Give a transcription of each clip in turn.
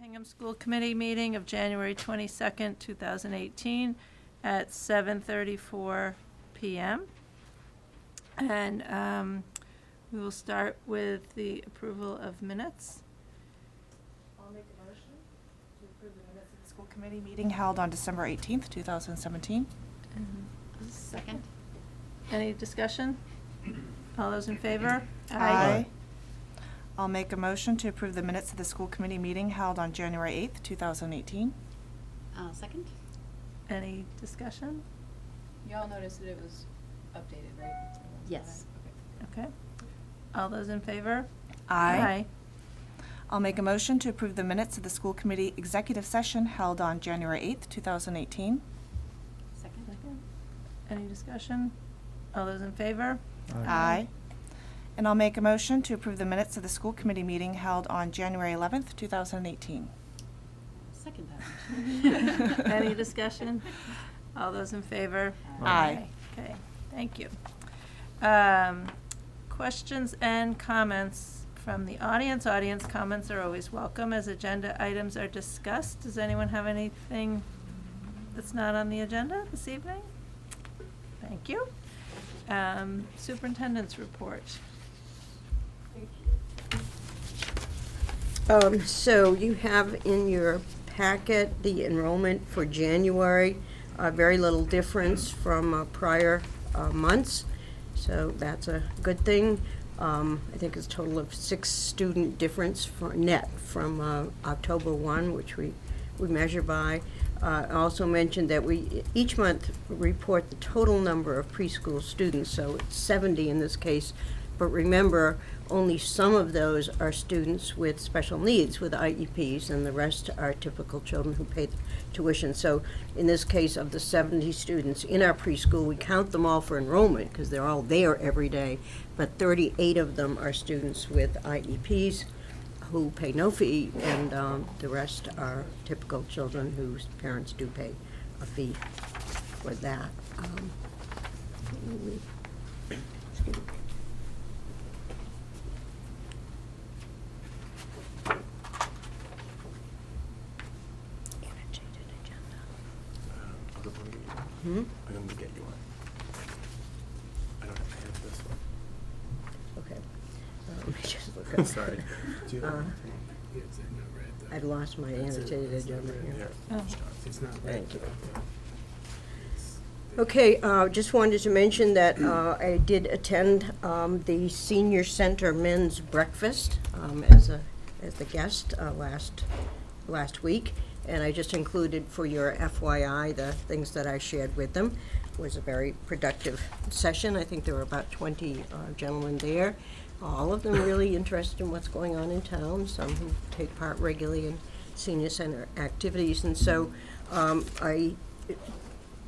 Hingham School Committee meeting of January 22nd, 2018 at 7:34 p.m. And we will start with the approval of minutes. I'll make a motion to approve the minutes of the school committee meeting held on December 18th, 2017. Second. Any discussion? All those in favor? Aye. I'll make a motion to approve the minutes of the school committee meeting held on January 8th, 2018. Second. Any discussion? You all noticed that it was updated, right? Yes. Okay. Okay. All those in favor? Aye. I'll make a motion to approve the minutes of the school committee executive session held on January 8th, 2018. Second. Second. Any discussion? All those in favor? Aye. And I'll make a motion to approve the minutes of the school committee meeting held on January 11th, 2018. Second that. Any discussion? All those in favor? Aye. Okay, thank you. Questions and comments from the audience? Audience comments are always welcome as agenda items are discussed. Does anyone have anything that's not on the agenda this evening? Thank you. Superintendent's report. So you have in your packet the enrollment for January, very little difference from prior months, so that's a good thing. I think it's a total of 6 student difference for net from October 1, which we measure by. I also mentioned that we each month report the total number of preschool students, so it's 70 in this case. But remember, only some of those are students with special needs, with IEPs, and the rest are typical children who pay tuition. So in this case, of the 70 students in our preschool, we count them all for enrollment because they're all there every day, but 38 of them are students with IEPs who pay no fee, and the rest are typical children whose parents do pay a fee for that. Excuse me. I'm going to get you one. I don't have this one. Okay. Let me just look up. Sorry. Do you have I've lost my annotated agenda here. Oh. It's not Thank you. Okay, just wanted to mention that I did attend the Senior Center Men's Breakfast as the guest last week, and I just included for your FYI the things that I shared with them. It was a very productive session. I think there were about 20 gentlemen there, all of them really interested in what's going on in town, some who take part regularly in senior center activities. And so I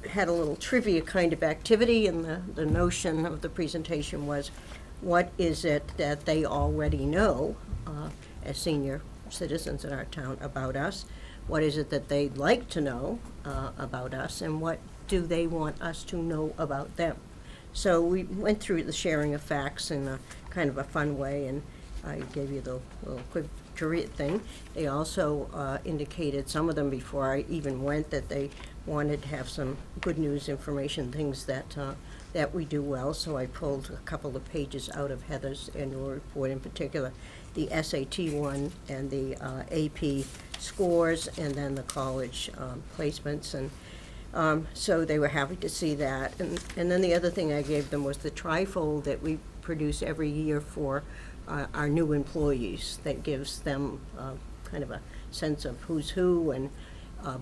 had a little trivia kind of activity, and the notion of the presentation was, what is it that they already know as senior citizens in our town about us? What is it that they'd like to know about us, and what do they want us to know about them? So we went through the sharing of facts in a kind of a fun way, and I gave you the little quick trivia thing. They also indicated, some of them before I even went, that they wanted to have some good news information, things that that we do well. So I pulled a couple of pages out of Heather's annual report, in particular the SAT one and the AP scores, and then the college placements. And so they were happy to see that. And then the other thing I gave them was the trifold that we produce every year for our new employees, that gives them kind of a sense of who's who, and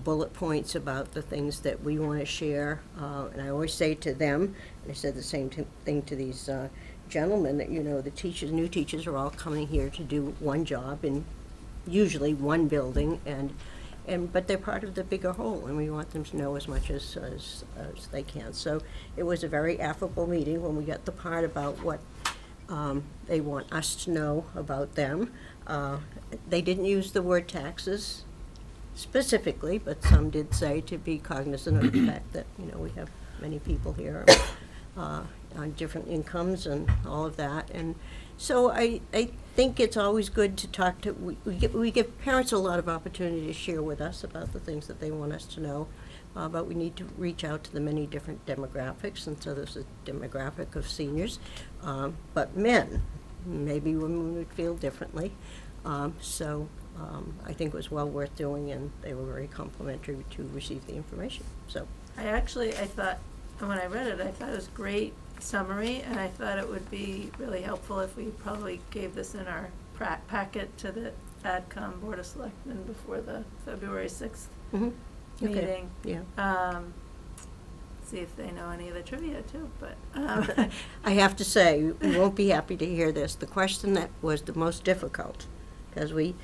bullet points about the things that we want to share. And I always say to them, I said the same thing to these gentlemen, that, you know, the teachers, new teachers are all coming here to do one job in usually one building, but they're part of the bigger whole, and we want them to know as much as they can. So it was a very affable meeting when we got the part about what they want us to know about them. They didn't use the word taxes specifically, but some did say to be cognizant of the fact that, you know, we have many people here on different incomes and all of that. And So I think it's always good to talk to, we give parents a lot of opportunity to share with us about the things that they want us to know, but we need to reach out to the many different demographics, and so there's a demographic of seniors, but men, maybe women would feel differently. So I think it was well worth doing, and they were very complimentary to receive the information, so. I thought, when I read it, I thought it was great summary, and I thought it would be really helpful if we probably gave this in our packet to the AdCom Board of Selectmen before the February 6th Okay. meeting. Yeah. See if they know any of the trivia too, but. I have to say, you won't be happy to hear this. The question that was the most difficult, because we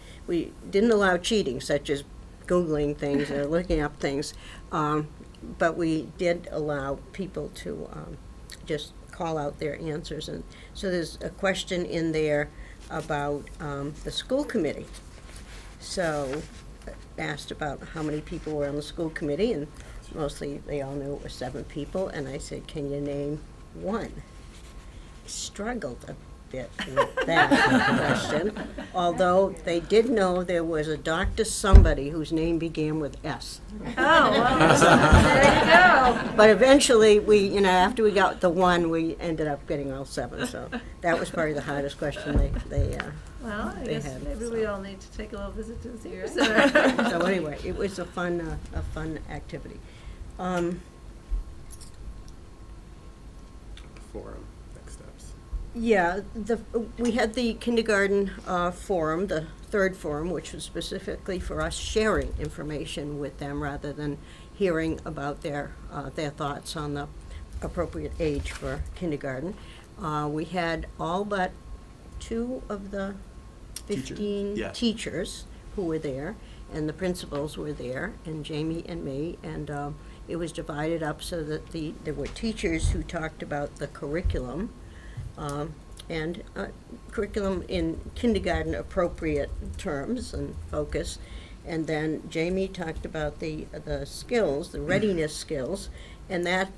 didn't allow cheating, such as Googling things or looking up things, but we did allow people to just call out their answers. And so there's a question in there about the school committee. So asked about how many people were on the school committee, and mostly they all knew it was 7 people, and I said, can you name one? Struggled a bit with that question, although they did know there was a Dr. somebody whose name began with S. Oh, well, there you go. But eventually, after we got the one, we ended up getting all 7, so that was probably the hardest question they Well, I they guess had, maybe so. we all need to take a little visit to the senior center. So anyway, it was a fun activity. Forum, next steps. Yeah, we had the kindergarten forum, the 3rd forum, which was specifically for us sharing information with them rather than hearing about their thoughts on the appropriate age for kindergarten. We had all but 2 of the 15 Yeah. teachers who were there, and the principals were there, and Jamie and me, and it was divided up so that there were teachers who talked about the curriculum, and curriculum in kindergarten appropriate terms and focus, and then Jamie talked about the skills, the readiness skills, and that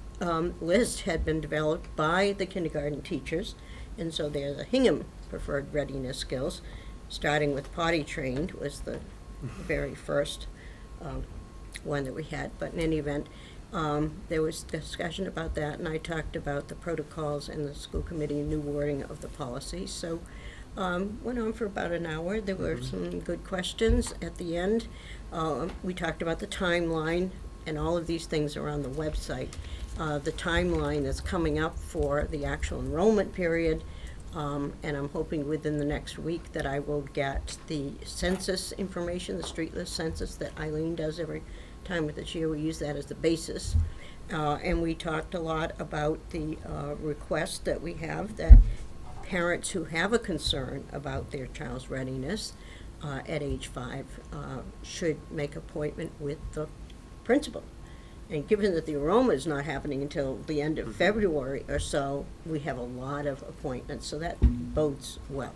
list had been developed by the kindergarten teachers, and so there's a Hingham preferred readiness skills, starting with potty trained was the very first one that we had. But in any event, there was discussion about that, and I talked about the protocols and the school committee new wording of the policies. So went on for about an hour. There were some good questions at the end. We talked about the timeline, and all of these things are on the website. The timeline is coming up for the actual enrollment period. And I'm hoping within the next week that I will get the census information, the street list census that Eileen does every time with the year. We use that as the basis. And we talked a lot about the request that we have that parents who have a concern about their child's readiness at age 5 should make appointment with the principal. And given that the enrollment is not happening until the end of February or so, we have a lot of appointments, so that bodes well.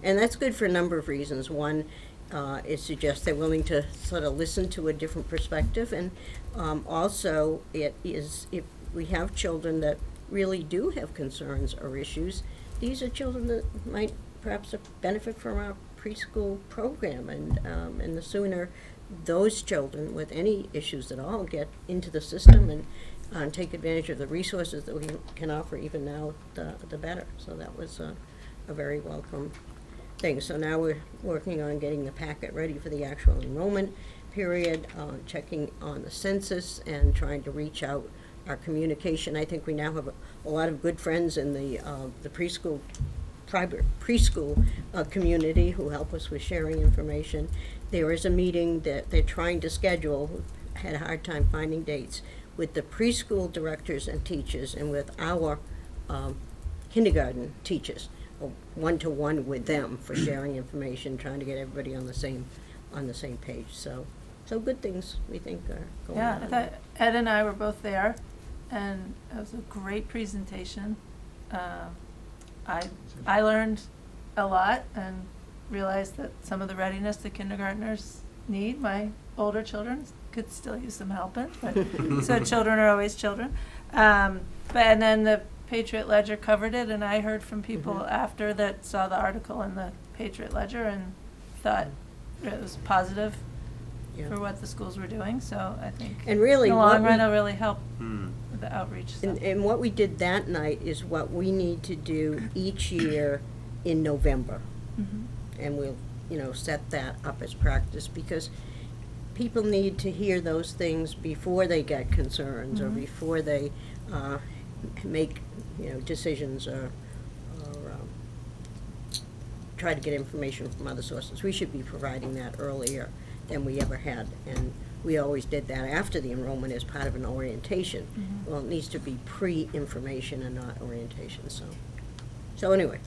And that's good for a number of reasons. One, it suggests they're willing to sort of listen to a different perspective, and also it is, if we have children that really do have concerns or issues, these are children that might perhaps benefit from our preschool program, and the sooner those children with any issues at all get into the system and take advantage of the resources that we can offer even now, the better. So that was a very welcome thing. So now we're working on getting the packet ready for the actual enrollment period, checking on the census and trying to reach out our communication. I think we now have a lot of good friends in the preschool, private preschool community who help us with sharing information. There is a meeting that they're trying to schedule, had a hard time finding dates, with the preschool directors and teachers and with our kindergarten teachers, one-to-one with them for sharing information, trying to get everybody on the same page. So good things we think are going on. Yeah, I thought Ed and I were both there, and it was a great presentation. I learned a lot and realized that some of the readiness the kindergartners need, my older children could still use some help in, but so children are always children. And then the Patriot Ledger covered it, and I heard from people Mhm. after that saw the article in the Patriot Ledger and thought it was positive Yeah. for what the schools were doing, so I think And really, in the what long run we- it'll really help Hmm. with the outreach stuff. And what we did that night is what we need to do each year in November. Mhm. And we'll, set that up as practice, because people need to hear those things before they get concerns, or Mhm. before they make, decisions, or try to get information from other sources. We should be providing that earlier than we ever had, and we always did that after the enrollment as part of an orientation. Mhm. Well, it needs to be pre-information and not orientation, so anyway,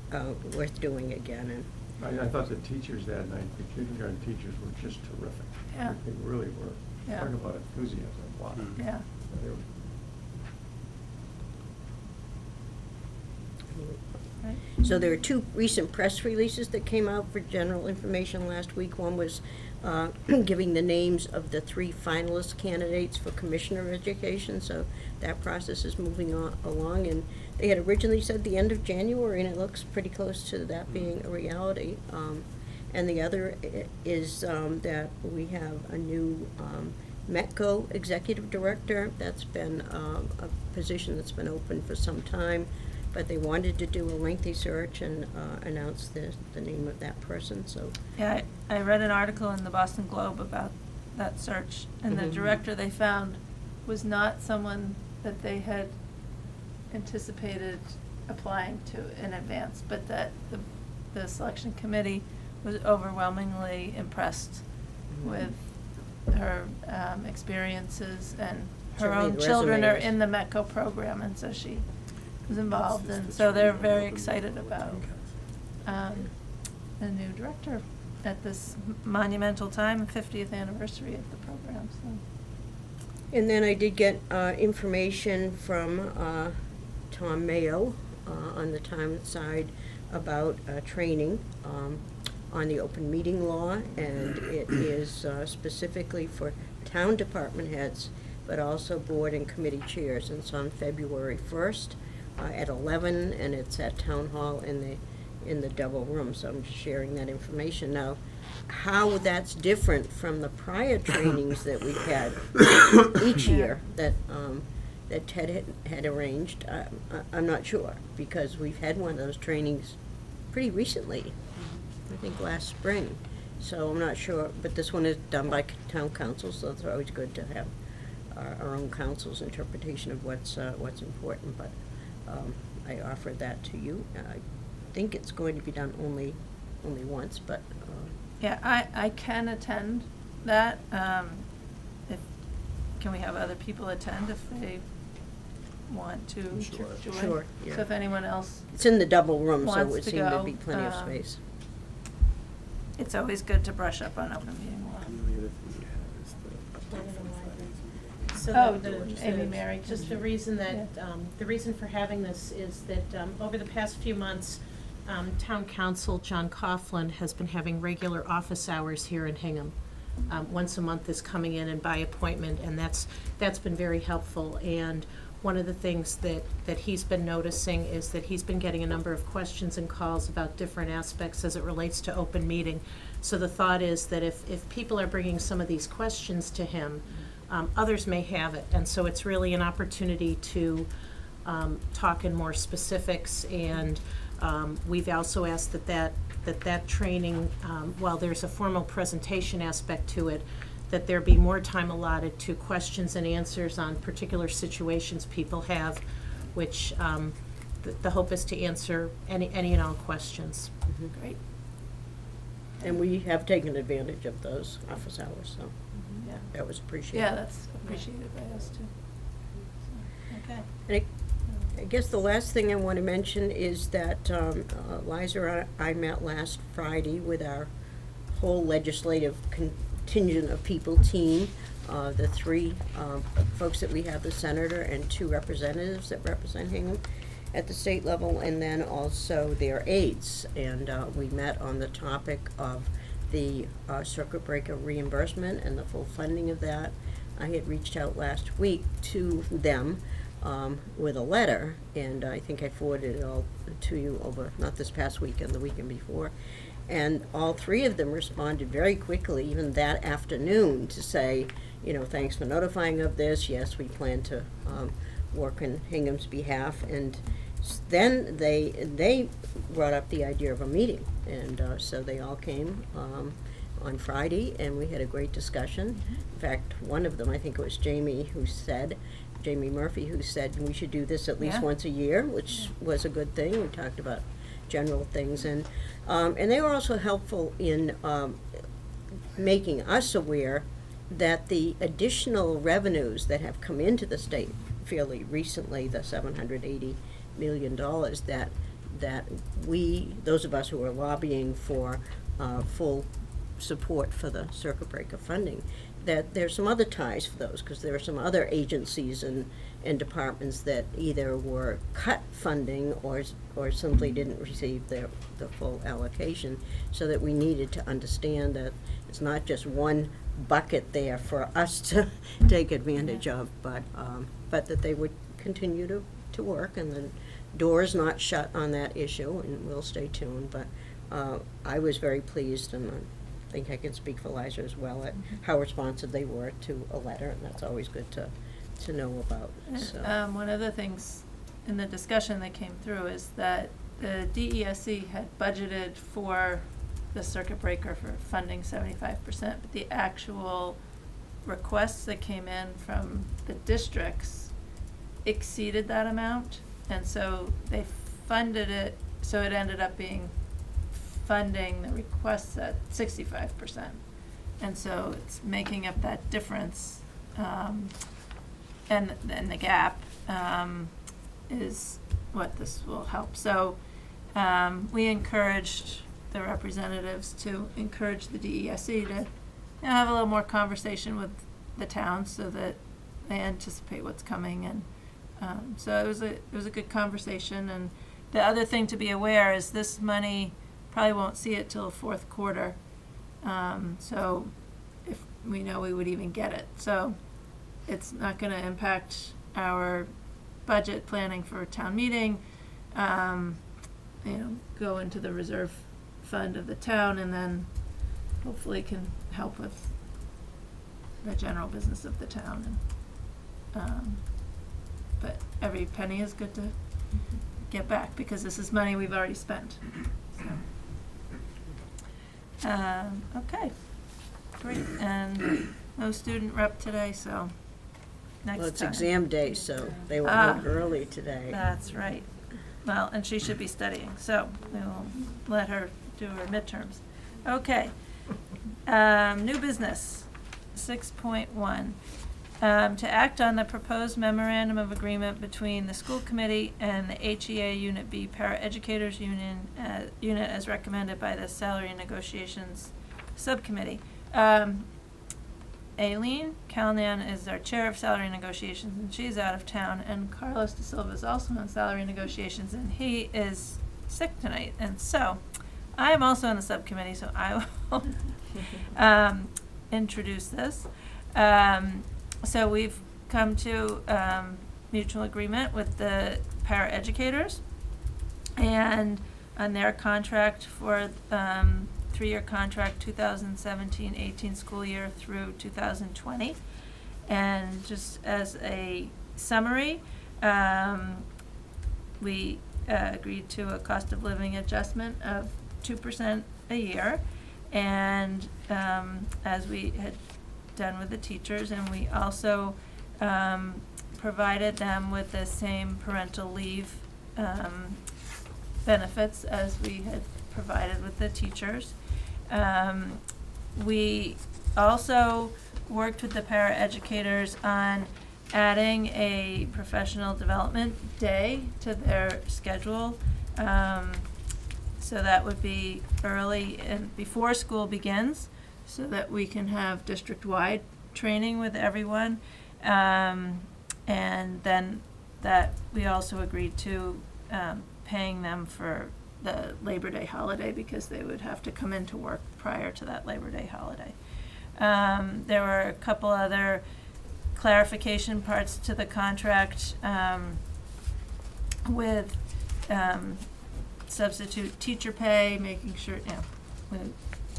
worth doing again, and I thought the teachers that night, the kindergarten teachers were just terrific. Yeah. They really were. Yeah. Talk about enthusiasm, wow. Hmm. Yeah. They were- Right. So there are two recent press releases that came out for general information last week. One was giving the names of the 3 finalist candidates for Commissioner of Education, so that process is moving along. And they had originally said the end of January, and it looks pretty close to that being a reality. And the other is that we have a new METCO Executive Director. That's been a position that's been open for some time, but they wanted to do a lengthy search and announce the name of that person, so. Yeah, I read an article in the Boston Globe about that search, and the Mhm. director they found was not someone that they had anticipated applying to in advance, but that the selection committee was overwhelmingly impressed with her experiences, and her Certainly own the children resume are was- in the METCO program, and so she was involved, and so they're very excited about a new director at this monumental time, 50th anniversary of the program, so. And then I did get information from Tom Mayo on the town side about training on the open meeting law, and it is specifically for town department heads, but also board and committee chairs. And it's on February 1st at 11, and it's at Town Hall in the double room, so I'm just sharing that information. Now, how that's different from the prior trainings that we've had each year that Ted had arranged, I'm not sure, because we've had one of those trainings pretty recently, I think last spring. So I'm not sure, but this one is done by town council, so it's always good to have our own council's interpretation of what's important, but I offered that to you. I think it's going to be done only once, but Yeah, I can attend that. Can we have other people attend if they want to Sure. join? Sure, yeah. So if anyone else, it's in the double room, so it Wants would to seem to go, be plenty of space. it's always good to brush up on open meeting law. And the other thing we have is the update from Friday. So Oh, the- Amy, Mary, just the reason that, Yeah. the reason for having this is that, over the past few months, Town Council John Coughlin has been having regular office hours here in Hingham. Once a month is coming in and by appointment, and that's been very helpful. And one of the things that he's been noticing is that he's been getting a number of questions and calls about different aspects as it relates to open meeting. So the thought is that if people are bringing some of these questions to him, others may have it. And so it's really an opportunity to talk in more specifics. And we've also asked that training, while there's a formal presentation aspect to it, that there be more time allotted to questions and answers on particular situations people have, which the hope is to answer any and all questions. Great, And we have taken advantage of those office hours, so yeah. that was appreciated. Yeah, that's appreciated by us too. So, okay. And I guess the last thing I want to mention is that Liza and I met last Friday with our whole legislative contingent of people team, the 3 folks that we have, the senator and 2 representatives that represent Hingham at the state level, and then also their aides. And we met on the topic of the circuit breaker reimbursement and the full funding of that. I had reached out last week to them with a letter, and I think I forwarded it all to you over, not this past weekend, the weekend before. And all three of them responded very quickly, even that afternoon, to say, thanks for notifying of this. Yes, we plan to work on Hingham's behalf. And then they brought up the idea of a meeting. And so they all came on Friday, and we had a great discussion. In fact, one of them, I think it was Jamie Murphy, who said we should do this at least once a year, which was a good thing. We talked about general things, and they were also helpful in making us aware that the additional revenues that have come into the state fairly recently, the $780 million, that we, those of us who are lobbying for full support for the circuit breaker funding, that there's some other ties for those, because there are some other agencies and departments that either were cut funding or simply didn't receive the full allocation, so that we needed to understand that it's not just one bucket there for us to take advantage of, but that they would continue to work, and the door is not shut on that issue, and we'll stay tuned. But I was very pleased, and I think I can speak for Liza as well, at how responsive they were to a letter, and that's always good to know about. So. One of the things in the discussion that came through is that the DESC had budgeted for the circuit breaker for funding 75%, but the actual requests that came in from the districts exceeded that amount, and so they funded it, so it ended up being funding the requests at 65%, and so it's making up that difference, and the gap is what this will help. So we encouraged the representatives to encourage the DESC to have a little more conversation with the towns, so that they anticipate what's coming, and so it was a good conversation. And the other thing to be aware is this money probably won't see it till fourth quarter, so if we know we would even get it, so it's not going to impact our budget planning for a town meeting. Go into the reserve fund of the town, and then hopefully can help with the general business of the town. And but every penny is good to get back, because this is money we've already spent. So. Okay, great. And no student rep today, so next Well, it's time. exam day, so they were home early today. That's right. Well, and she should be studying, so we will let her do her midterms. Okay. New business, 6.1. To act on the proposed memorandum of agreement between the school committee and the HEA Unit B Paraeducators unit as recommended by the Salary and Negotiations Subcommittee. Aileen Calnan is our chair of Salary and Negotiations, and she's out of town, and Carlos De Silva is also on Salary and Negotiations, and he is sick tonight, and so I am also on the subcommittee, so I will introduce this. So we've come to mutual agreement with the paraeducators, and on their contract for 3-year contract, 2017-18 school year through 2020. And just as a summary, we agreed to a cost of living adjustment of 2% a year, and as we had done with the teachers, and we also provided them with the same parental leave benefits as we had provided with the teachers. We also worked with the paraeducators on adding a professional development day to their schedule. So that would be early and before school begins, so that we can have district-wide training with everyone. And then that we also agreed to paying them for the Labor Day holiday, because they would have to come into work prior to that Labor Day holiday. There were a couple other clarification parts to the contract with substitute teacher pay, making sure, we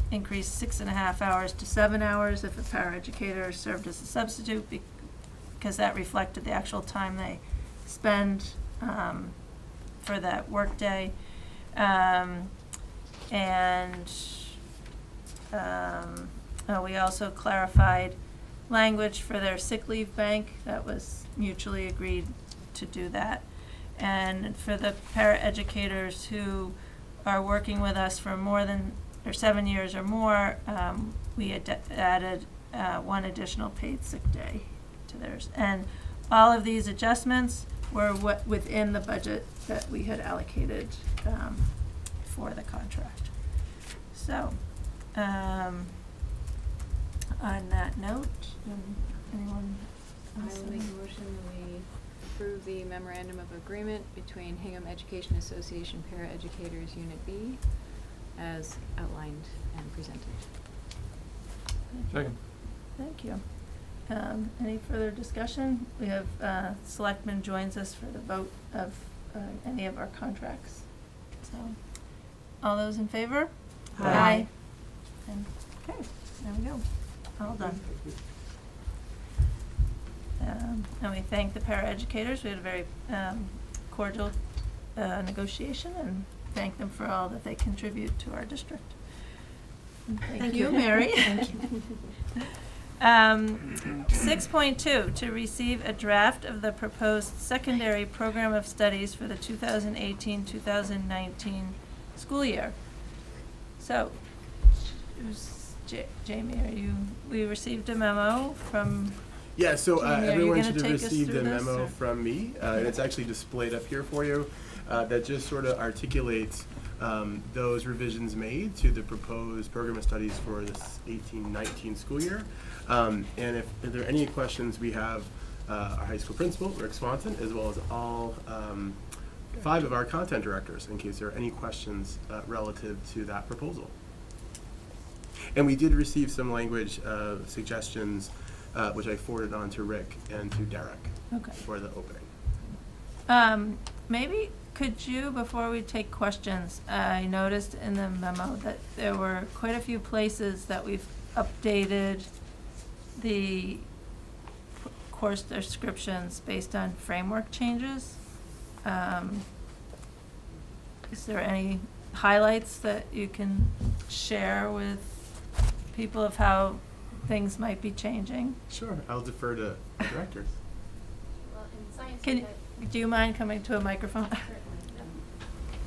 increase 6.5 hours to 7 hours if a paraeducator served as a substitute, because that reflected the actual time they spend for that workday. We also clarified language for their sick leave bank. That was mutually agreed to do that. And for the paraeducators who are working with us for more than, or 7 years or more, we added 1 additional paid sick day to theirs. And all of these adjustments were within the budget that we had allocated for the contract. So, on that note, anyone I else? will make a motion that we approve the memorandum of agreement between Hingham Education Association Paraeducators Unit B as outlined and presented. Second. Thank you. Any further discussion? We have Selectman joins us for the vote of any of our contracts. So, all those in favor? Aye. And, okay, there we go. All done. And we thank the paraeducators. We had a very cordial negotiation, and thank them for all that they contribute to our district. And thank you, Mary. Thank you. 6.2, to receive a draft of the proposed secondary program of studies for the 2018-2019 school year. So, Jamie, we received a memo from, Yeah, so Jamie, are you everyone gonna should have take us received through a this, memo or? from me, and it's actually displayed up here for you, that just sort of articulates those revisions made to the proposed program of studies for this 18-19 school year. And if there are any questions, we have our high school principal, Rick Swanson, as well as all 5 of our content directors, in case there are any questions relative to that proposal. And we did receive some language suggestions, which I forwarded on to Rick and to Derek okay. for the opening. Maybe could you, before we take questions, I noticed in the memo that there were quite a few places that we've updated the course descriptions based on framework changes. Is there any highlights that you can share with people of how things might be changing? Sure, I'll defer to the directors. Well, in science, Do you mind coming to a microphone? certainly.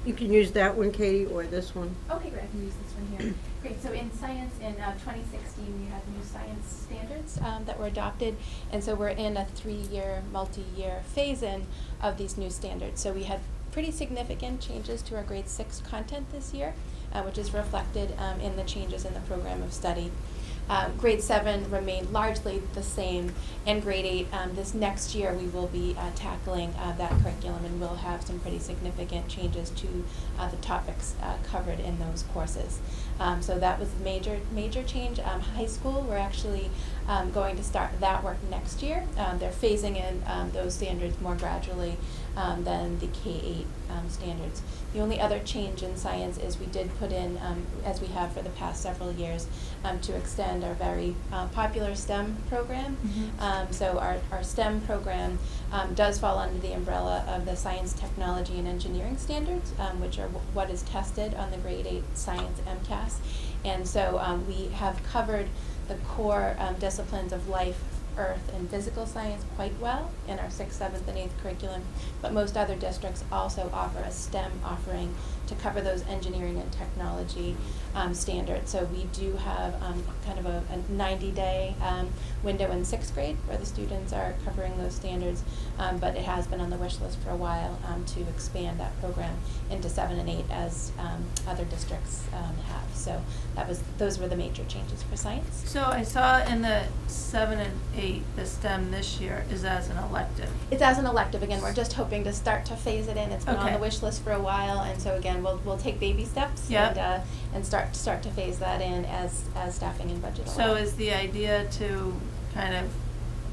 You can use that one, Katie, or this one. Okay, great. I can use this one here. Great. So in science, in 2016, we had new science standards that were adopted, and so we're in a 3-year, multi-year phase-in of these new standards. So we had pretty significant changes to our grade 6 content this year, which is reflected in the changes in the program of study. Grade 7 remained largely the same, and grade 8, this next year we will be tackling that curriculum, and we'll have some pretty significant changes to the topics covered in those courses. So that was a major change. High school, we're actually going to start that work next year. They're phasing in those standards more gradually than the K-8 standards. The only other change in science is we did put in, as we have for the past several years, to extend our very popular STEM program. Mm-hmm. So our STEM program does fall under the umbrella of the Science, Technology, and Engineering standards, which are what is tested on the grade 8 science MCAS. And so we have covered the core disciplines of life, earth, and physical science quite well in our 6th, 7th, and 8th curriculum, but most other districts also offer a STEM offering to cover those engineering and technology standards. So we do have kind of a 90-day window in 6th grade where the students are covering those standards, but it has been on the wish list for a while to expand that program into 7 and 8 as other districts have. So those were the major changes for science. So I saw in the 7 and 8, the STEM this year is as an elective. It's as an elective. Again, we're just hoping to start to phase it in. It's been on Okay. the wish list for a while, and so again, we'll take baby steps Yep. and start to phase that in as staffing and budget allow. So is the idea to kind of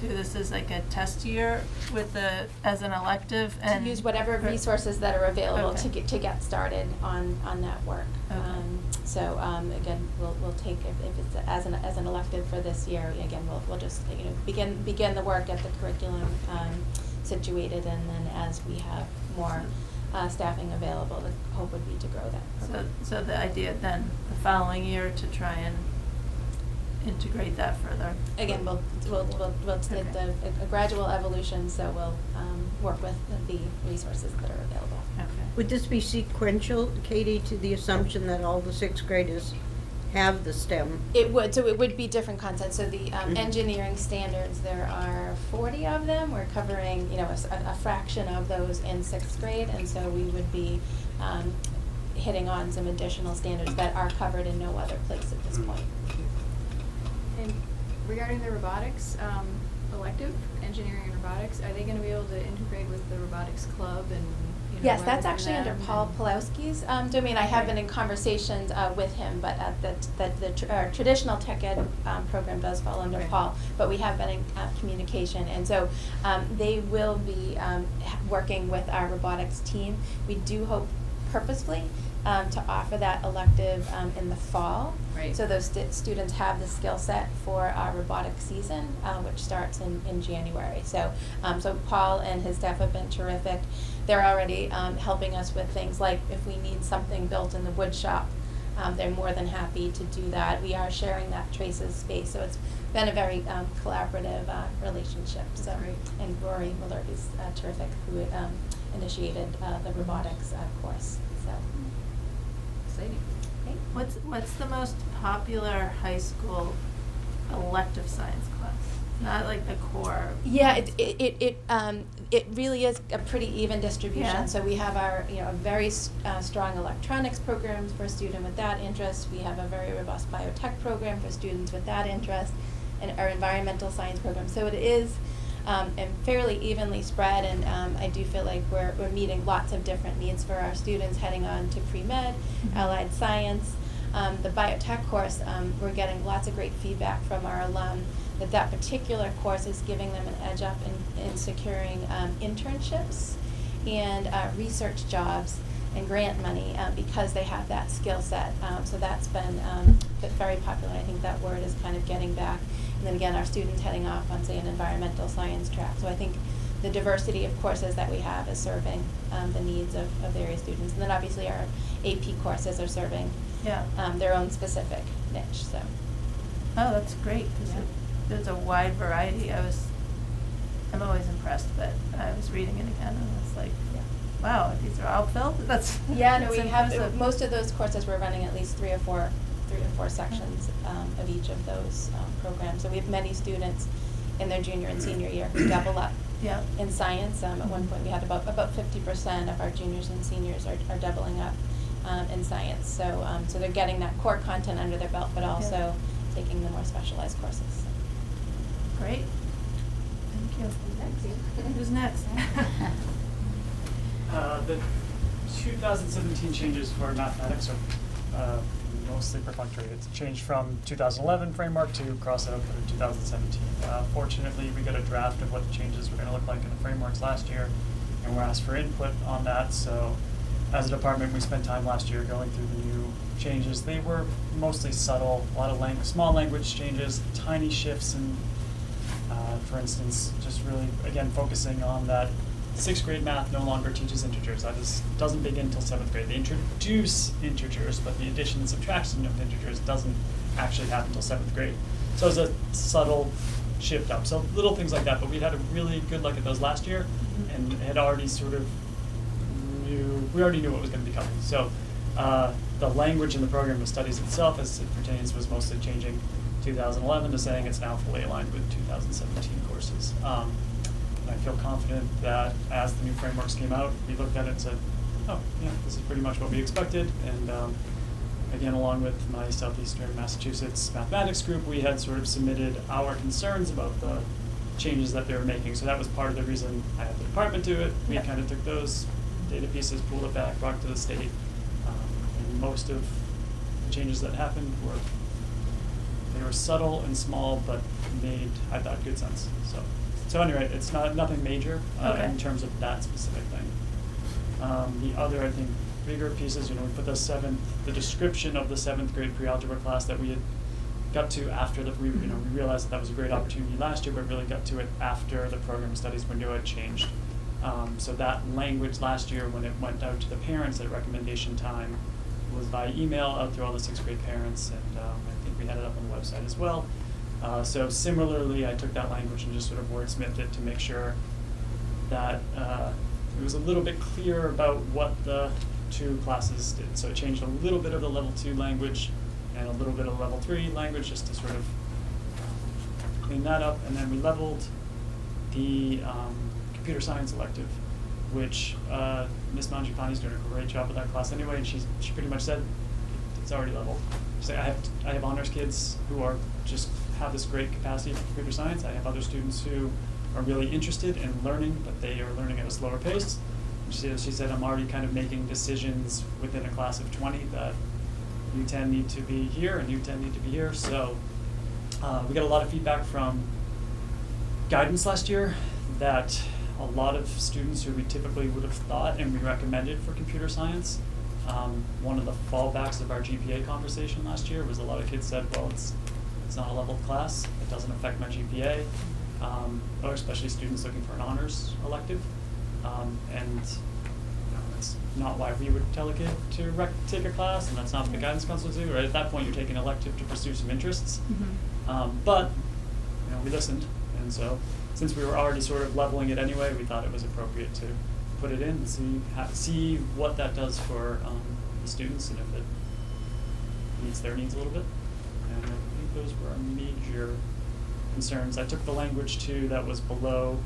do this as like a test year with as an elective To and. use whatever resources that are available Okay. to get started on that work. Okay. So, again, we'll take, if it's as an elective for this year, again, we'll just, begin the work, get the curriculum, situated, and then as we have more, staffing available, the hope would be to grow that program. So the idea then, the following year, to try and integrate that further. Again, we'll it's Okay. a gradual evolution, so we'll, work with the resources that are available. Okay. Would this be sequential, Katie, to the assumption that all the sixth graders have the STEM? It would, so it would be different content. So the engineering standards, there are 40 of them. We're covering, a fraction of those in sixth grade, and so we would be hitting on some additional standards that are covered in no other place at this point. And regarding the robotics, elective, engineering and robotics, are they gonna be able to integrate with the robotics club and, Yes, learn that's from actually under them Paul and- Pulowski's domain. I have been in conversations with him, but our traditional tech ed program does fall under Okay. Paul, but we have been in communication, and so they will be working with our robotics team. We do hope purposefully to offer that elective in the fall. Right. So those students have the skill set for our robotic season, which starts in January. So Paul and his staff have been terrific. They're already helping us with things like if we need something built in the wood shop, they're more than happy to do that. We are sharing that Trace's space, so it's been a very collaborative relationship. So, Great. and Rory Malherbe's terrific, who initiated the robotics course. So, Exciting. great. What's the most popular high school elective science class? Not like the core. Yeah, it really is a pretty even distribution. Yeah. So we have our, a very strong electronics programs for a student with that interest. We have a very robust biotech program for students with that interest, and our environmental science program. So it is and fairly evenly spread, and I do feel like we're meeting lots of different needs for our students heading on to pre-med, allied science. The biotech course, we're getting lots of great feedback from our alum that particular course is giving them an edge up in securing internships and research jobs and grant money because they have that skill set. So that's been very popular. I think that word is kind of getting back. And then again, our students heading off on, say, an environmental science track. So I think the diversity of courses that we have is serving the needs of various students. And then obviously our AP courses are serving their own specific niche. So. Oh, that's great, because there's a wide variety. I'm always impressed, but I was reading it again and it's like, wow, these are all filled? That's Yeah, no, that's we have, impressive. most of those courses, we're running at least three or four sections of each of those programs. So we have many students in their junior and senior year who double up Yeah. in science. At one point, we had about 50% of our juniors and seniors are doubling up in science. So so they're getting that core content under their belt, but also taking the more specialized courses. Great. Thank you. Who's next? The 2017 changes for mathematics are mostly perfunctory. It's changed from 2011 framework to cross out for 2017. Fortunately, we got a draft of what the changes were going to look like in the frameworks last year, and we're asked for input on that. So as a department, we spent time last year going through the new changes. They were mostly subtle, a lot of small language changes, tiny shifts in, for instance, just really, again, focusing on that 6th grade math no longer teaches integers. That doesn't begin until 7th grade. They introduce integers, but the addition and subtraction of integers doesn't actually happen until 7th grade. So it's a subtle shift up. So little things like that, but we had a really good look at those last year and had already we already knew what was going to be coming. So the language in the program of studies itself, as it pertains, was mostly changing 2011 to saying it's now fully aligned with 2017 courses. And I feel confident that as the new frameworks came out, we looked at it and said, oh, yeah, this is pretty much what we expected. And again, along with my Southeastern Massachusetts mathematics group, we had sort of submitted our concerns about the changes that they were making. So that was part of the reason I had the department do it. We kind of took those data pieces, pulled it back, brought it to the state. And most of the changes that happened were were subtle and small, but made, I thought, good sense. So anyway, it's nothing major Okay. in terms of that specific thing. The other, I think, bigger pieces, we put the description of the 7th grade pre-algebra class that we had got to after we realized that was a great opportunity last year, but really got to it after the program studies window had changed. So that language last year, when it went out to the parents at recommendation time, was by email out through all the 6th grade parents, and I think we had it up on the website as well. So similarly, I took that language and just sort of wordsmithed it to make sure that it was a little bit clearer about what the 2 classes did. So I changed a little bit of the level 2 language and a little bit of level 3 language just to sort of clean that up. And then we leveled the computer science elective, which Ms. Manjipani's doing a great job with that class anyway, and she pretty much said it's already leveled. She's like, I have honors kids who are just have this great capacity for computer science. I have other students who are really interested in learning, but they are learning at a slower pace. And she said, I'm already kind of making decisions within a class of 20 that you 10 need to be here and you 10 need to be here. So we got a lot of feedback from guidance last year that a lot of students who we typically would have thought and we recommended for computer science, one of the fallbacks of our GPA conversation last year was a lot of kids said, well, it's not a leveled class, it doesn't affect my GPA, or especially students looking for an honors elective. And that's not why we would tell a kid to take a class, and that's not what the guidance counselors do. Right at that point, you're taking an elective to pursue some interests. But we listened, and so since we were already sort of leveling it anyway, we thought it was appropriate to put it in and see what that does for the students and if it meets their needs a little bit. And I think those were our major concerns. I took the language too that was below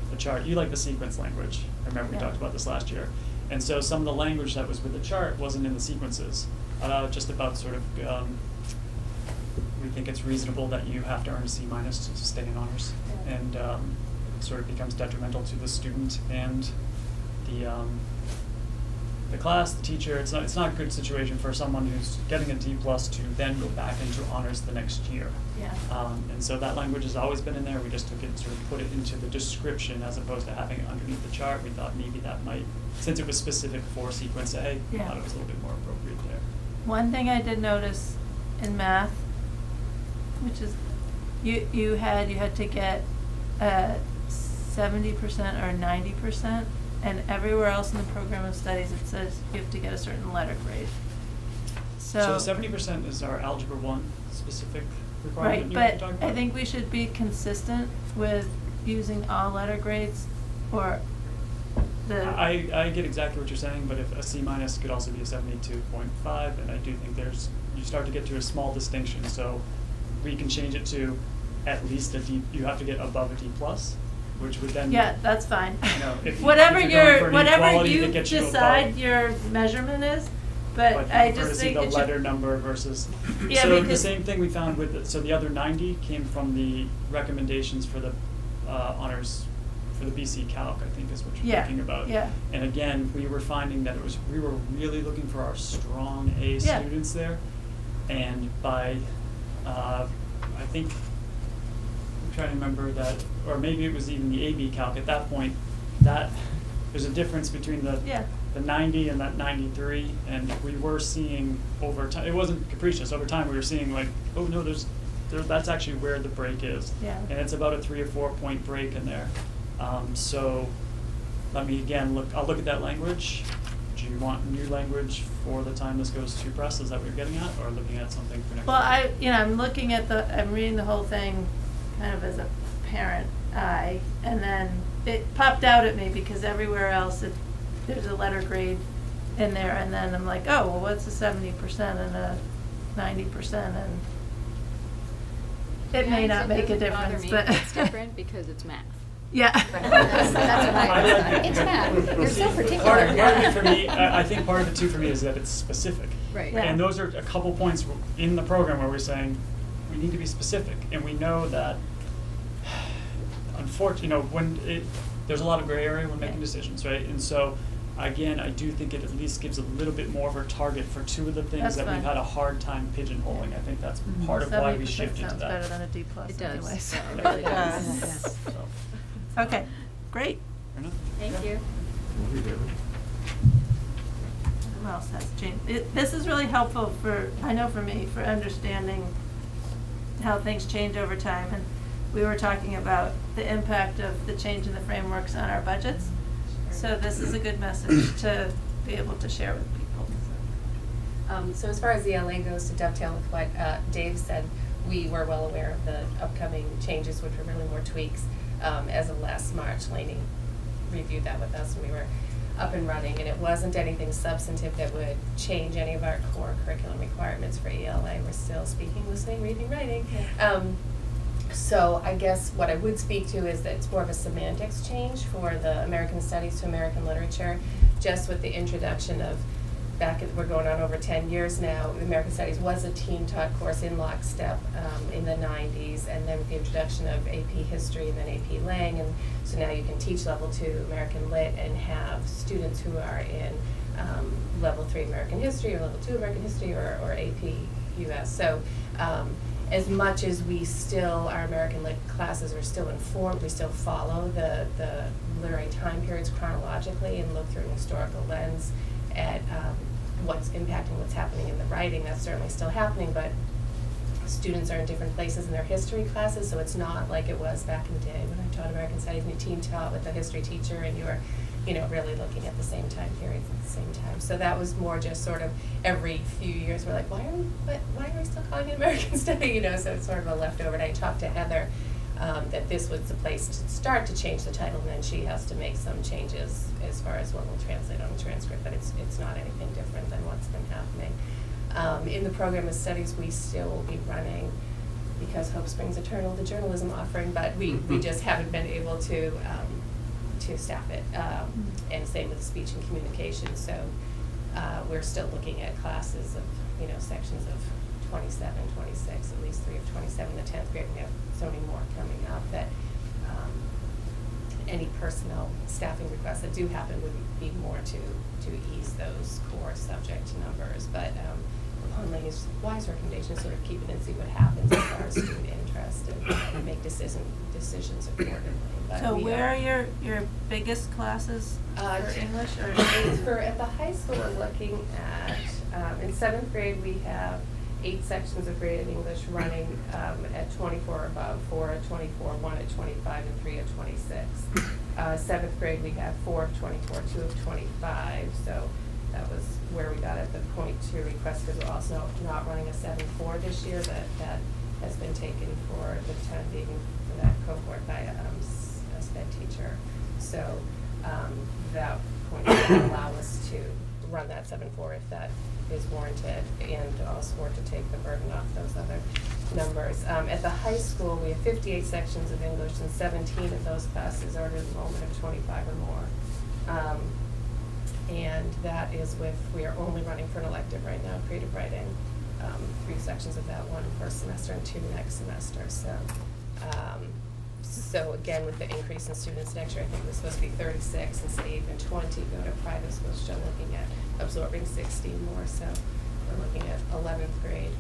the chart. You like the sequence language. I remember we talked about this last year. And so some of the language that was with the chart wasn't in the sequences. Just about sort of, we think it's reasonable that you have to earn a C- to stay in honors. And it sort of becomes detrimental to the student and the class, the teacher. It's not a good situation for someone who's getting a D+ to then go back into honors the next year. And so that language has always been in there. We just took it and sort of put it into the description as opposed to having it underneath the chart. We thought maybe that might, since it was specific for sequence A, we thought it was a little bit more appropriate there. One thing I did notice in math, which is you had to get 70% or 90%, and everywhere else in the program of studies it says you have to get a certain letter grade. So 70% is our Algebra 1 specific right, requirement. but I think we should be consistent with using all letter grades, or the. I get exactly what you're saying, but if a C- could also be a 72.5, and I do think you start to get to a small distinction. So we can change it to at least a D. You have to get above a D+, which would then. Yeah, that's fine. If whatever you're going for an whatever equality you that gets you decide above. your measurement is, but you I prefer to just see think the it letter should. number versus. Yeah, so the because same thing we found with so the other 90 came from the recommendations for the honors for the BC Calc, I think is what you're thinking about. Yeah. And again, we were finding that we were really looking for our strong A students there, and by I think I'm trying to remember that, or maybe it was even the AB Calc at that point. That there's a difference between the 90 and that 93, and we were seeing over time. It wasn't capricious. Over time, we were seeing like, oh no, that's actually where the break is, and it's about a 3 or 4 point break in there. So let me again look. I'll look at that language. Do you want new language for the time this goes to press? Is that what you're getting at, or looking at something for next year? Well, I'm reading the whole thing kind of as a parent eye, and then it popped out at me because everywhere else there's a letter grade in there, and then I'm like, oh, well, what's a 70% and a 90%, and it may not make a difference, but it's different because it's math. Yeah. That's what I It's math. You're so particular. Part of it for me, I think part of it too for me is that it's specific. Right. Yeah. And those are a couple points in the program where we're saying we need to be specific, and we know that, unfortunately, there's a lot of gray area when making decisions, right? And so Again, I do think it at least gives a little bit more of a target for two of the things That's that fine. we've had a hard time pigeonholing. I think that's part of why we 70% shifted to sounds that. better than a D+ It anyway, does. so. It really does. Yes. So, Okay, great. fair enough. Thank you. We did it. Who else has changed? This is really helpful for, I know for me, for understanding how things change over time. And we were talking about the impact of the change in the frameworks on our budgets. So this is a good message to be able to share with people. So as far as the LA goes, to dovetail with what Dave said, we were well aware of the upcoming changes, which were really more tweaks. As of last March, Lainey reviewed that with us, and we were up and running, and it wasn't anything substantive that would change any of our core curriculum requirements for ELA. We're still speaking, listening, reading, writing. So I guess what I would speak to is that it's more of a semantics change for the American Studies to American Literature, just with the introduction of, we're going on over 10 years now, American Studies was a team-taught course in lockstep in the 90s, and then with the introduction of AP History and then AP Lang, and so now you can teach Level 2 American Lit and have students who are in Level 3 American History or Level 2 American History or AP US. So as much as we still, our American Lit classes are still informed, we still follow the literary time periods chronologically and look through an historical lens at what's impacting what's happening in the writing. That's certainly still happening, but students are in different places in their history classes, so it's not like it was back in the day when I taught American Studies and you team taught with a history teacher and you were, really looking at the same time periods at the same time. So that was more just sort of every few years we're like, why are we still calling it American Study? So it's sort of a leftover. And I talked to Heather that this was the place to start to change the title, and then she has to make some changes as far as what will translate on the transcript, but it's not anything different than what's been happening. In the program of studies, we still will be running, because hope springs eternal, the journalism offering, but we just haven't been able to staff it, and same with speech and communication. So we're still looking at classes of, sections of 27, 26, at least 3 of 27, the 10th grade. We have so many more coming up that any personnel staffing requests that do happen would be more to ease those core subject numbers. But upon Lainey's wise recommendation, sort of keep it and see what happens as far as student interest and make decisions accordingly. But So where are your biggest classes for English? Or at the high school, we're looking at, in 7th grade, we have 8 sections of graded English running at 24 or above, 4 at 24, 1 at 25, and 3 at 26. 7th grade, we have 4 of 24, 2 of 25, so that was where we got at the .2 request, because we're also not running a 7-4 this year. That has been taken for the time being for that cohort by a SPED teacher. So that point will allow us to run that 7-4 if that is warranted, and also to take the burden off those other numbers. At the high school, we have 58 sections of English, and 17 of those classes are at an enrollment of 25 or more. And that is we are only running for an elective right now, creative writing, 3 sections of that, 1 first semester and 2 next semester. So again, with the increase in students next year, I think it was supposed to be 36, and say even 20 go to private schools. Still looking at absorbing 60 more, so we're looking at 11th grade.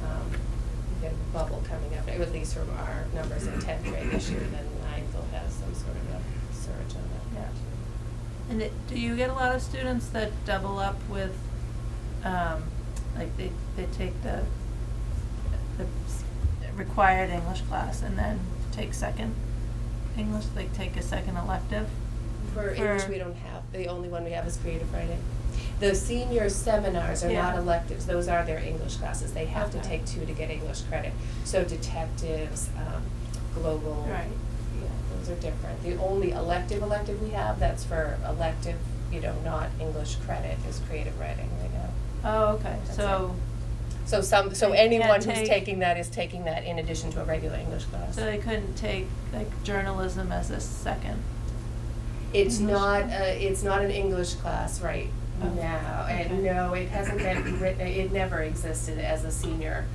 We've got a bubble coming up, at least from our numbers in 10th grade this year, and then 9th will have some sort of a surge on that. Yeah. And do you get a lot of students that double up with, like they take the required English class and then take second English, like take a second elective? For English, we don't have. The only one we have is creative writing. The senior seminars are not electives. Those are their English classes. They have to take 2 to get English credit. So detectives, global, those are different. The only elective we have that's for elective, not English credit, is creative writing right now. Oh, okay. So anyone who's taking that is taking that in addition to a regular English class. So they couldn't take like journalism as a second? It's not an English class right now, and no, it hasn't been written. It never existed as a senior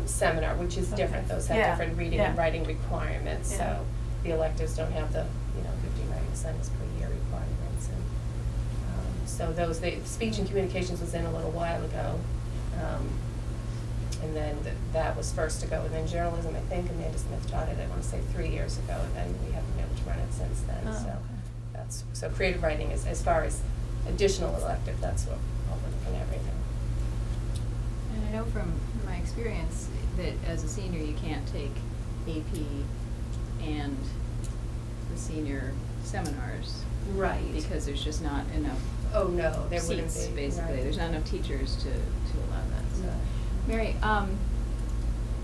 seminar, which is different. Those have different reading and writing requirements. So the electives don't have the 50 writing assignments per year requirements, and So speech and communications was in a little while ago. And then that was first to go. And then journalism, I think Amanda Smith taught it, I want to say 3 years ago, and then we haven't been able to run it since then. Oh, So okay. so creative writing is, as far as additional elective, that's what we're looking at right now. And I know from my experience that as a senior, you can't take AP and the senior seminars. Right. Because there's just not enough Oh, no, there wouldn't seats, be. basically. Right. There's not enough teachers to allow that, so. Yeah. Mary,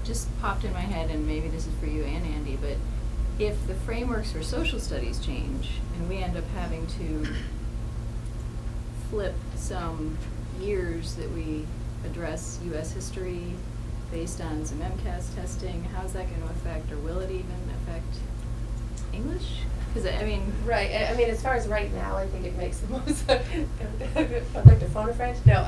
just popped in my head, and maybe this is for you and Andy, but if the frameworks for social studies change, and we end up having to flip some years that we address US history based on some MCAS testing, how's that going to affect, or will it even affect English? Because, I mean... Right, I mean, as far as right now, I think it makes the most, I'd like to phone a friend? No,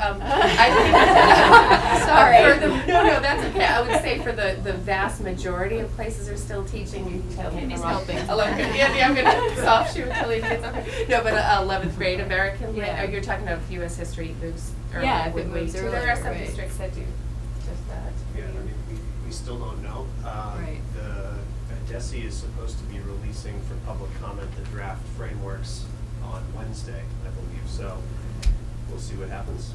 Sorry. No, that's okay. I would say for the vast majority of places are still teaching, you can tell me if I'm wrong. Andy's helping. 11th, yeah, I'm going to soft shoe until he gets okay. No, but 11th grade American, Yeah. You're talking of US history moves earlier. Yeah, if it would moves too. There are earlier, some right. districts that do just that. Yeah, I mean, we still don't know. Right. DESE is supposed to be releasing for public comment the draft frameworks on Wednesday, I believe, so we'll see what happens.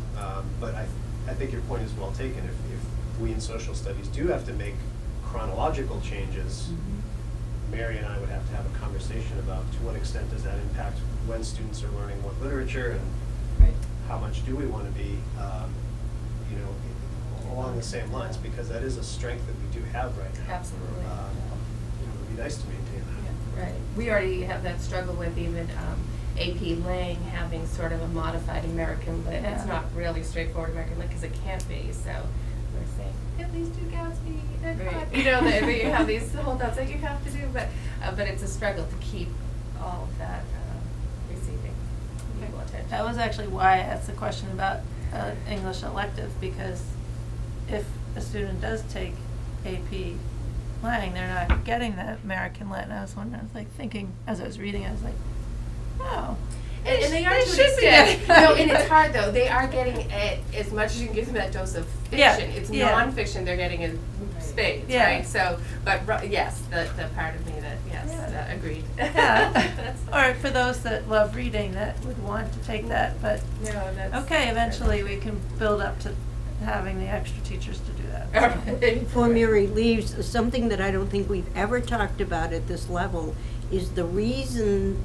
But I think your point is well taken. If we in social studies do have to make chronological changes, Mary and I would have to have a conversation about to what extent does that impact when students are learning what literature, and Right. how much do we want to be, along the same lines, because that is a strength that we do have right now. Absolutely. It would be nice to maintain that. Right. We already have that struggle with even AP Lang having sort of a modified American Lit. It's Yeah. not really straightforward American Lit because it can't be. So we're saying, at least do Gatsby. Right. They have these holdouts that you have to do, but it's a struggle to keep all of that receiving equal attention. That was actually why I asked the question about English elective, because if a student does take AP Lang, they're not getting the American Lit, and I was wondering, I was like thinking, as I was reading, I was like, oh. And they are They to an should be extent. getting- No, and it's hard though. They are getting as much as you can give them that dose of fiction. Yeah, It's yeah. nonfiction they're getting in spades, Yeah. right? So, but yes, the part of me that Yeah. agreed. Yeah. That's Or for those that love reading that would want to take that, but no, that's okay, eventually we can build up to having the extra teachers to do that. Before Mary leaves, something that I don't think we've ever talked about at this level is the reason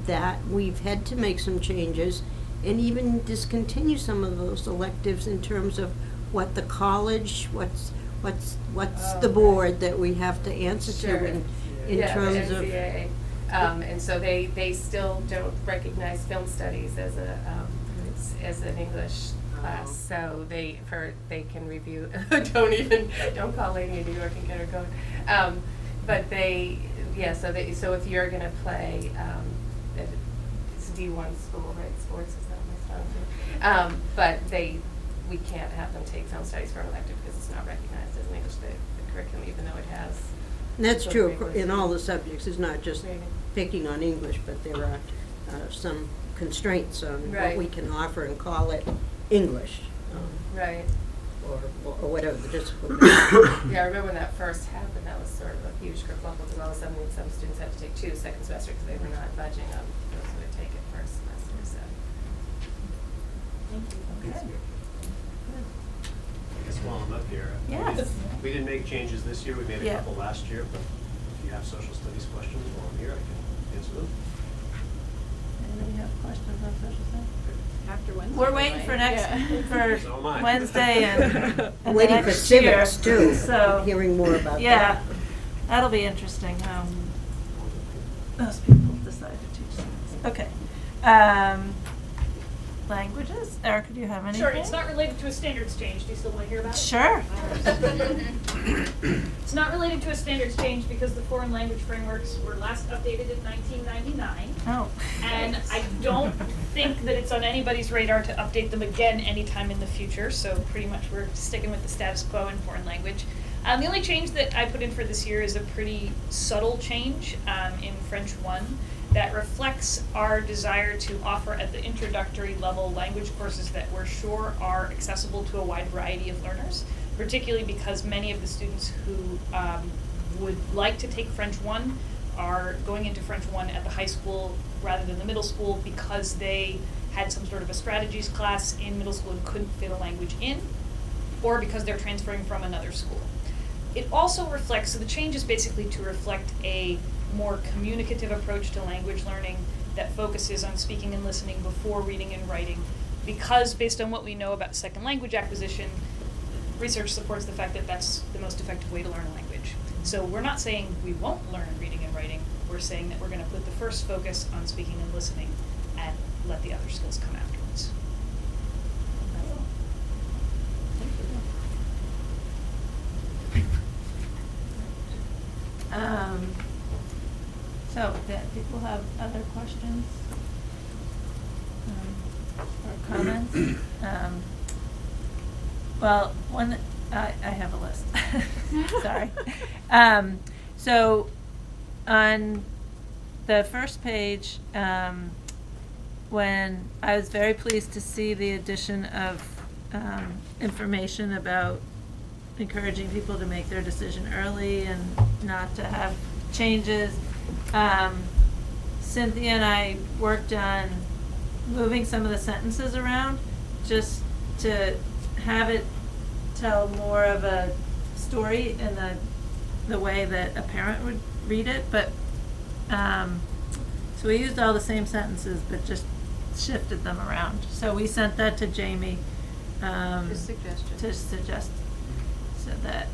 that we've had to make some changes and even discontinue some of those electives in terms of what the college, what's the board that we have to answer Sure. to in Yeah, terms the of. NCAA. And so they still don't recognize film studies as an English class. So they can review. don't call Lady in New York and get her going. But so if you're gonna play, it's a D1 school, right? Sports is not my strong suit. But we can't have them take film studies for an elective because it's not recognized as an English the curriculum, even though it has. And that's some true English. in all the subjects. It's not just Right. picking on English, but there are some constraints on what Right. we can offer and call it English. Right. Or whatever the discipline. Yeah, I remember when that first happened, that was sort of a huge kerfuffle because all of a sudden some students had to take 2 second semester because they were not budging on those who would take it first semester, so. Thank you. Okay. I guess while I'm up here, Yes. we didn't make changes this year, we made a Yeah. couple last year, but if you have social studies questions while I'm here, I can answer them. Anybody have questions on social studies? After Wednesday. We're waiting for next, for So am I. Wednesday and the Waiting for next year. civics too, So, hearing more about that. yeah, that'll be interesting how those people decide to teach civics. Okay. Languages? Erica, do you have anything? Sure, it's not related to a standards change. Do you still want to hear about it? Sure. It's not related to a standards change because the foreign language frameworks were last updated in 1999. Oh. And I don't think that it's on anybody's radar to update them again anytime in the future, so pretty much we're sticking with the status quo in foreign language. The only change that I put in for this year is a pretty subtle change in French 1. that reflects our desire to offer at the introductory level language courses that we're sure are accessible to a wide variety of learners, particularly because many of the students who would like to take French 1 are going into French 1 at the high school rather than the middle school because they had some sort of a strategies class in middle school and couldn't fit a language in, or because they're transferring from another school. It also reflects, so the change is basically to reflect a more communicative approach to language learning that focuses on speaking and listening before reading and writing, because based on what we know about second language acquisition, research supports the fact that that's the most effective way to learn a language. So we're not saying we won't learn reading and writing, we're saying that we're going to put the first focus on speaking and listening and let the other skills come afterwards. That's all. So, people have other questions or comments? Well, I have a list. Sorry. So, on the first page, when I was very pleased to see the addition of information about encouraging people to make their decision early and not to have changes. Cynthia and I worked on moving some of the sentences around just to have it tell more of a story in the way that a parent would read it. But so we used all the same sentences but just shifted them around. So we sent that to Jamie to suggest so that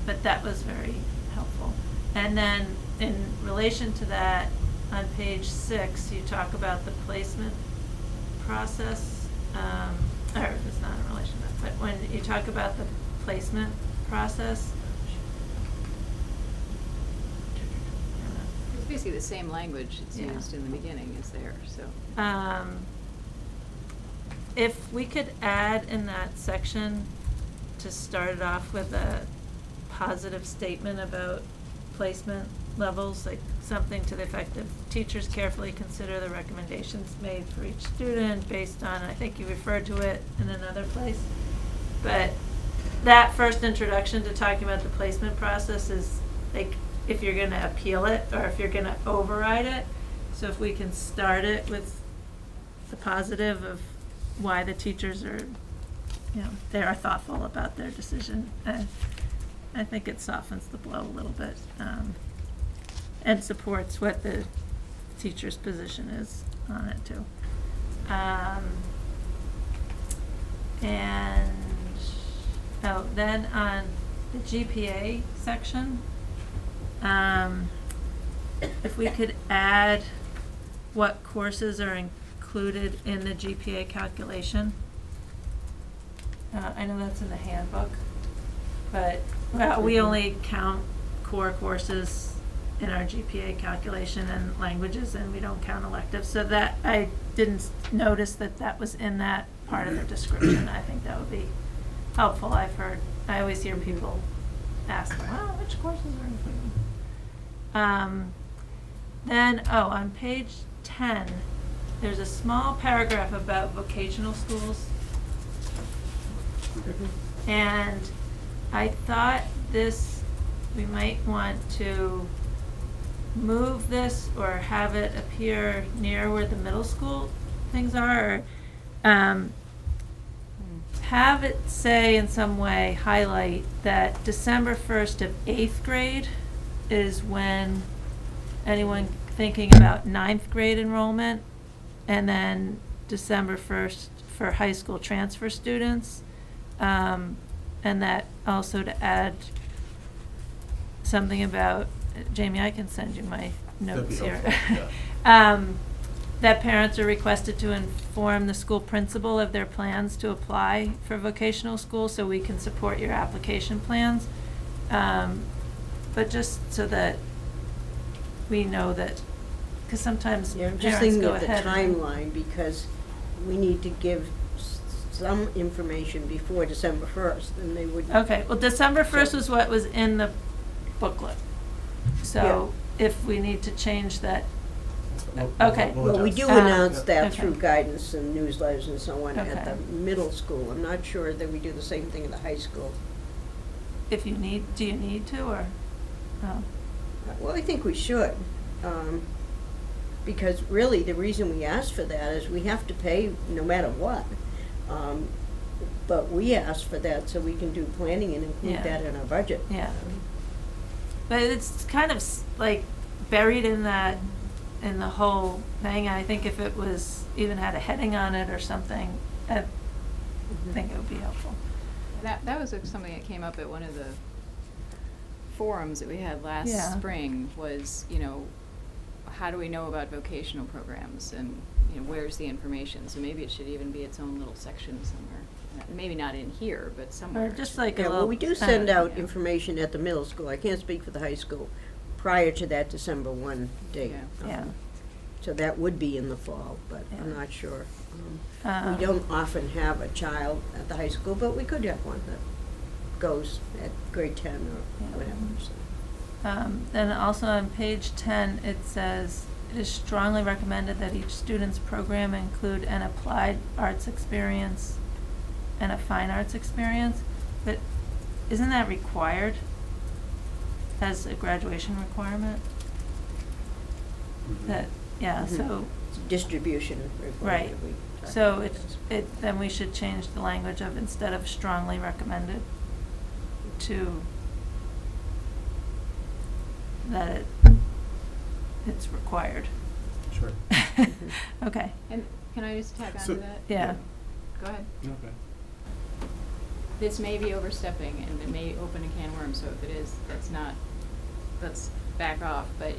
but that was very helpful. And then in relation to that, on page 6 you talk about the placement process, or it's not in relation to that, but when you talk about the placement process, It's basically the same language that's used in the beginning is there, so. If we could add in that section to start it off with a positive statement about placement levels, like something to the effect of teachers carefully consider the recommendations made for each student based on, I think you referred to it in another place, but that first introduction to talking about the placement process is like if you're going to appeal it or if you're going to override it. So if we can start it with the positive of why the teachers are, they are thoughtful about their decision. I think it softens the blow a little bit and supports what the teacher's position is on it too. Then on the GPA section, if we could add what courses are included in the GPA calculation. I know that's in the handbook, but we only count core courses in our GPA calculation and languages, and we don't count electives. So that I didn't notice that was in that part of the description. I think that would be helpful. I always hear people ask, well, which courses are included? Then, on page 10, there's a small paragraph about vocational schools. And I thought we might want to move this or have it appear near where the middle school things are, or have it say in some way, highlight that December 1st of 8th grade is when anyone thinking about 9th grade enrollment, and then December 1st for high school transfer students, and that also to add something about, Jamie, I can send you my notes here. That parents are requested to inform the school principal of their plans to apply for vocational school so we can support your application plans. But just so that we know that, because sometimes I'm just parents thinking go of the ahead. timeline, because we need to give some information before December 1st, and they would. Okay, well, December 1st was what was in the booklet. So if we need to change that. We'll- Okay. we'll Well, we adjust. do announce Okay. that through guidance and newsletters and so on at Okay. the middle school. I'm not sure that we do the same thing in the high school. If you need, do you need to, or? Oh. Well, I think we should, because really the reason we ask for that is we have to pay no matter what. But we ask for that so we can do planning and include Yeah. that in our budget. Yeah. But it's kind of like buried in that, in the whole thing. I think if it was, even had a heading on it or something, I think it would be helpful. That was something that came up at one of the forums that we had last Yeah. spring, was, how do we know about vocational programs, and, where's the information? So maybe it should even be its own little section somewhere. Maybe not in here, but somewhere. Or just like a Yeah, little. well, we do send out yeah. information at the middle school. I can't speak for the high school prior to that December 1 date. Yeah. Yeah. So that would be in the fall, but I'm Yeah. not sure. Um, We don't often have a child at the high school, but we could have one that goes at grade 10 or Yeah. whatever. So. Then also on page 10, it says, it is strongly recommended that each student's program include an applied arts experience and a fine arts experience. But isn't that required as a graduation requirement? Mhm. That, yeah, Mhm. so, Distribution right. requirement. we talked So about that. then we should change the language of, instead of strongly recommended, to that it's required. Sure. Okay, And can I just tag on So- to that? yeah. Go ahead. Okay. This may be overstepping, and it may open a can of worms, so if it is, let's back off. But,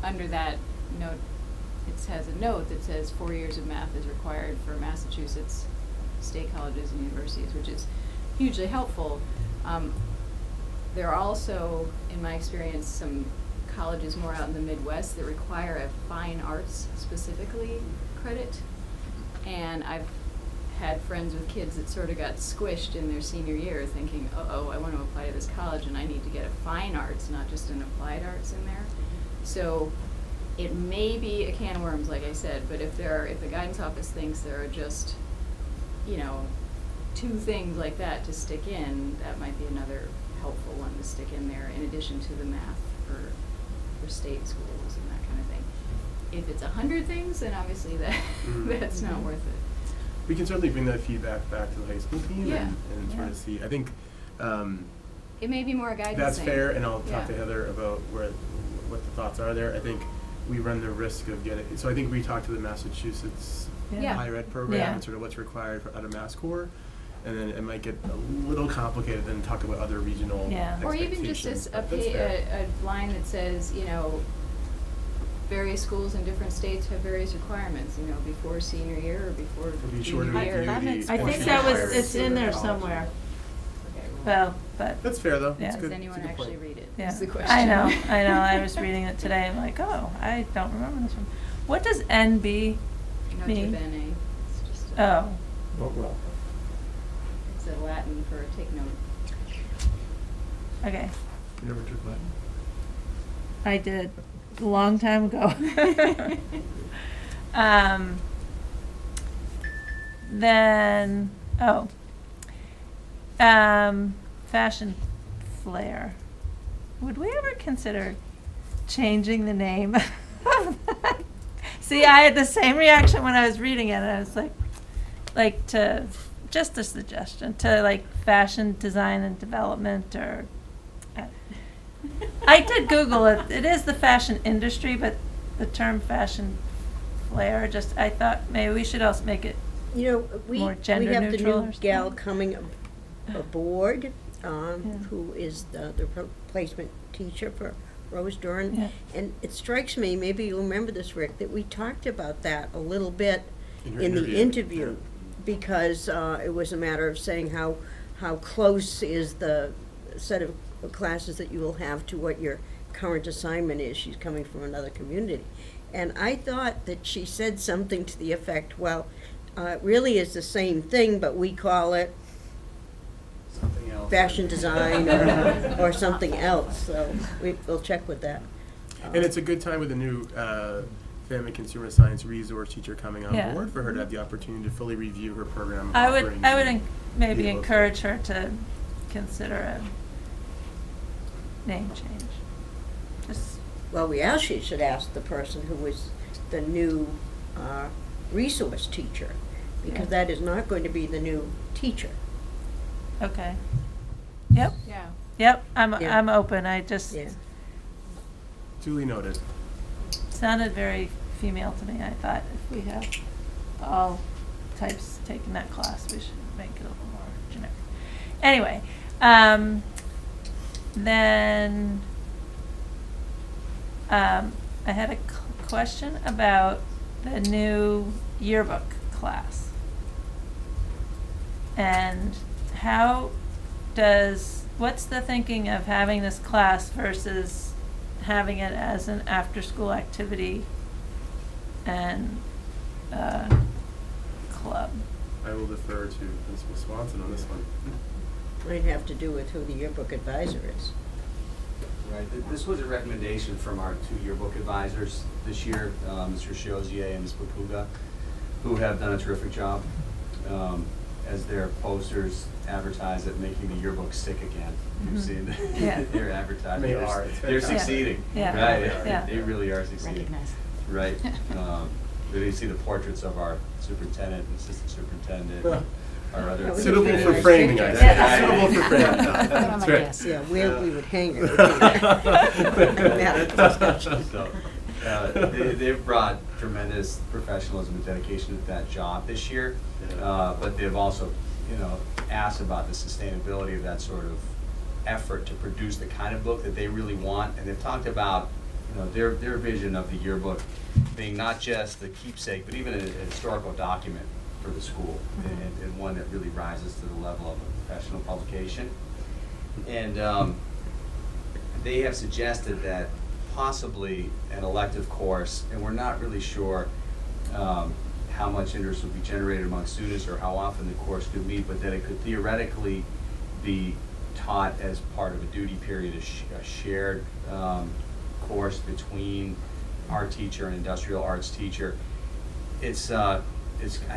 under that note, it has a note that says 4 years of math is required for Massachusetts state colleges and universities, which is hugely helpful. There are also, in my experience, some colleges more out in the Midwest that require a fine arts specifically credit. And I've had friends with kids that sort of got squished in their senior year thinking, I want to apply to this college and I need to get a fine arts, not just an applied arts in there. So it may be a can of worms, like I said, but if the guidance office thinks there are just, 2 things like that to stick in, that might be another helpful one to stick in there, in addition to the math for state schools and that kind of thing. If it's 100 things, then obviously that's not worth it. We can certainly bring that feedback back to the high school team Yeah. and sort of see. I think It may be more a guidance that's thing. fair, and I'll talk Yeah. to Heather about what the thoughts are there. I think we run the risk of getting, so I think we talked to the Massachusetts Yeah. higher ed program Yeah. and sort of what's required out of Mass Core, and then it might get a little complicated then talk about other regional Yeah. Or even just expectations, a but that's fair. line that says, various schools in different states have various requirements, before senior year or before be sure to junior review year. I the think portion that was, required it's for in the there college. somewhere. Okay, Well, but, That's fair though. Yeah. It's Does good. anyone It's a good actually point. read it? yeah. Is the question. I know. I was reading it today, I'm like, oh, I don't remember this one. What does NB Nota mean? bene. It's just Oh, Well, it's a Latin for take note. okay. You never took Latin? I did, a long time ago. Then, fashion flair. Would we ever consider changing the name of that? See, I had the same reaction when I was reading it. I was like to, just a suggestion, to like fashion design and development, or I did Google it. It is the fashion industry, but the term fashion flair, just, I thought maybe we should also make it We more gender have the neutral new or gal something. coming aboard, Yeah. who is the replacement teacher for Rose Doran. Yeah. And it strikes me, maybe you'll remember this, Rick, that we talked about that a little bit In her in the interview. interview, because it was a matter of saying how close is the set of classes that you will have to what your current assignment is. She's coming from another community. And I thought that she said something to the effect, well, it really is the same thing, but we call it Something else. fashion design or something else, so we'll check with that. And it's a good time with the new Family Consumer Science Resource Teacher coming on Yeah. board for her to have the opportunity to fully review her program. I would offerings maybe and encourage her to consider a name change. Just, Well, we actually should ask the person who was the new resource teacher, because Yeah. that is not going to be the new teacher. okay. Yep, Yeah. yep, Yeah. I'm open, I just, Yeah. Duly noted. sounded very female to me. I thought if we have all types taking that class, we should make it a little more generic. Anyway, then I had a question about the new yearbook class. And what's the thinking of having this class versus having it as an after-school activity and club? I will defer to Principal Swanson on this one. Might have to do with who the yearbook advisor is. Right, this was a recommendation from our two yearbook advisors this year, Mr. Shozier and Ms. Papuga, who have done a terrific job as their posters advertise at making the yearbook stick again. You've seen Yeah. their advertising. They are. They're succeeding. Yeah. Right, Yeah. they really are succeeding. Recognize. Right. Really you see the portraits of our superintendent, assistant superintendent, our other. Suitable for framing, I Yeah. say. Suitable for framing. Put on That's my right. desk. Yeah, where we would hang it. would be a matter of discussion. So, they've brought tremendous professionalism and dedication to that job this year, but they've also, asked about the sustainability of that sort of effort to produce the kind of book that they really want, and they've talked about, their vision of the yearbook being not just the keepsake, but even a historical document for the school, and one that really rises to the level of a professional publication. And they have suggested that possibly an elective course, and we're not really sure how much interest will be generated among students or how often the course could meet, but that it could theoretically be taught as part of a duty period, a shared course between art teacher and industrial arts teacher. It's I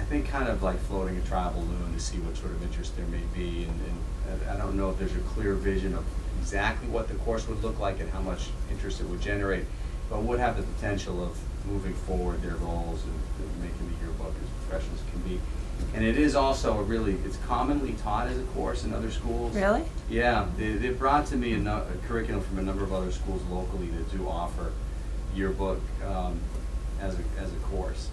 think kind of like floating a trial balloon to see what sort of interest there may be, and I don't know if there's a clear vision of exactly what the course would look like and how much interest it would generate, but would have the potential of moving forward their goals and making the yearbook as professional as it can be. And it is also it's commonly taught as a course in other schools. Really? Yeah, they've brought to me a curriculum from a number of other schools locally that do offer yearbook as a course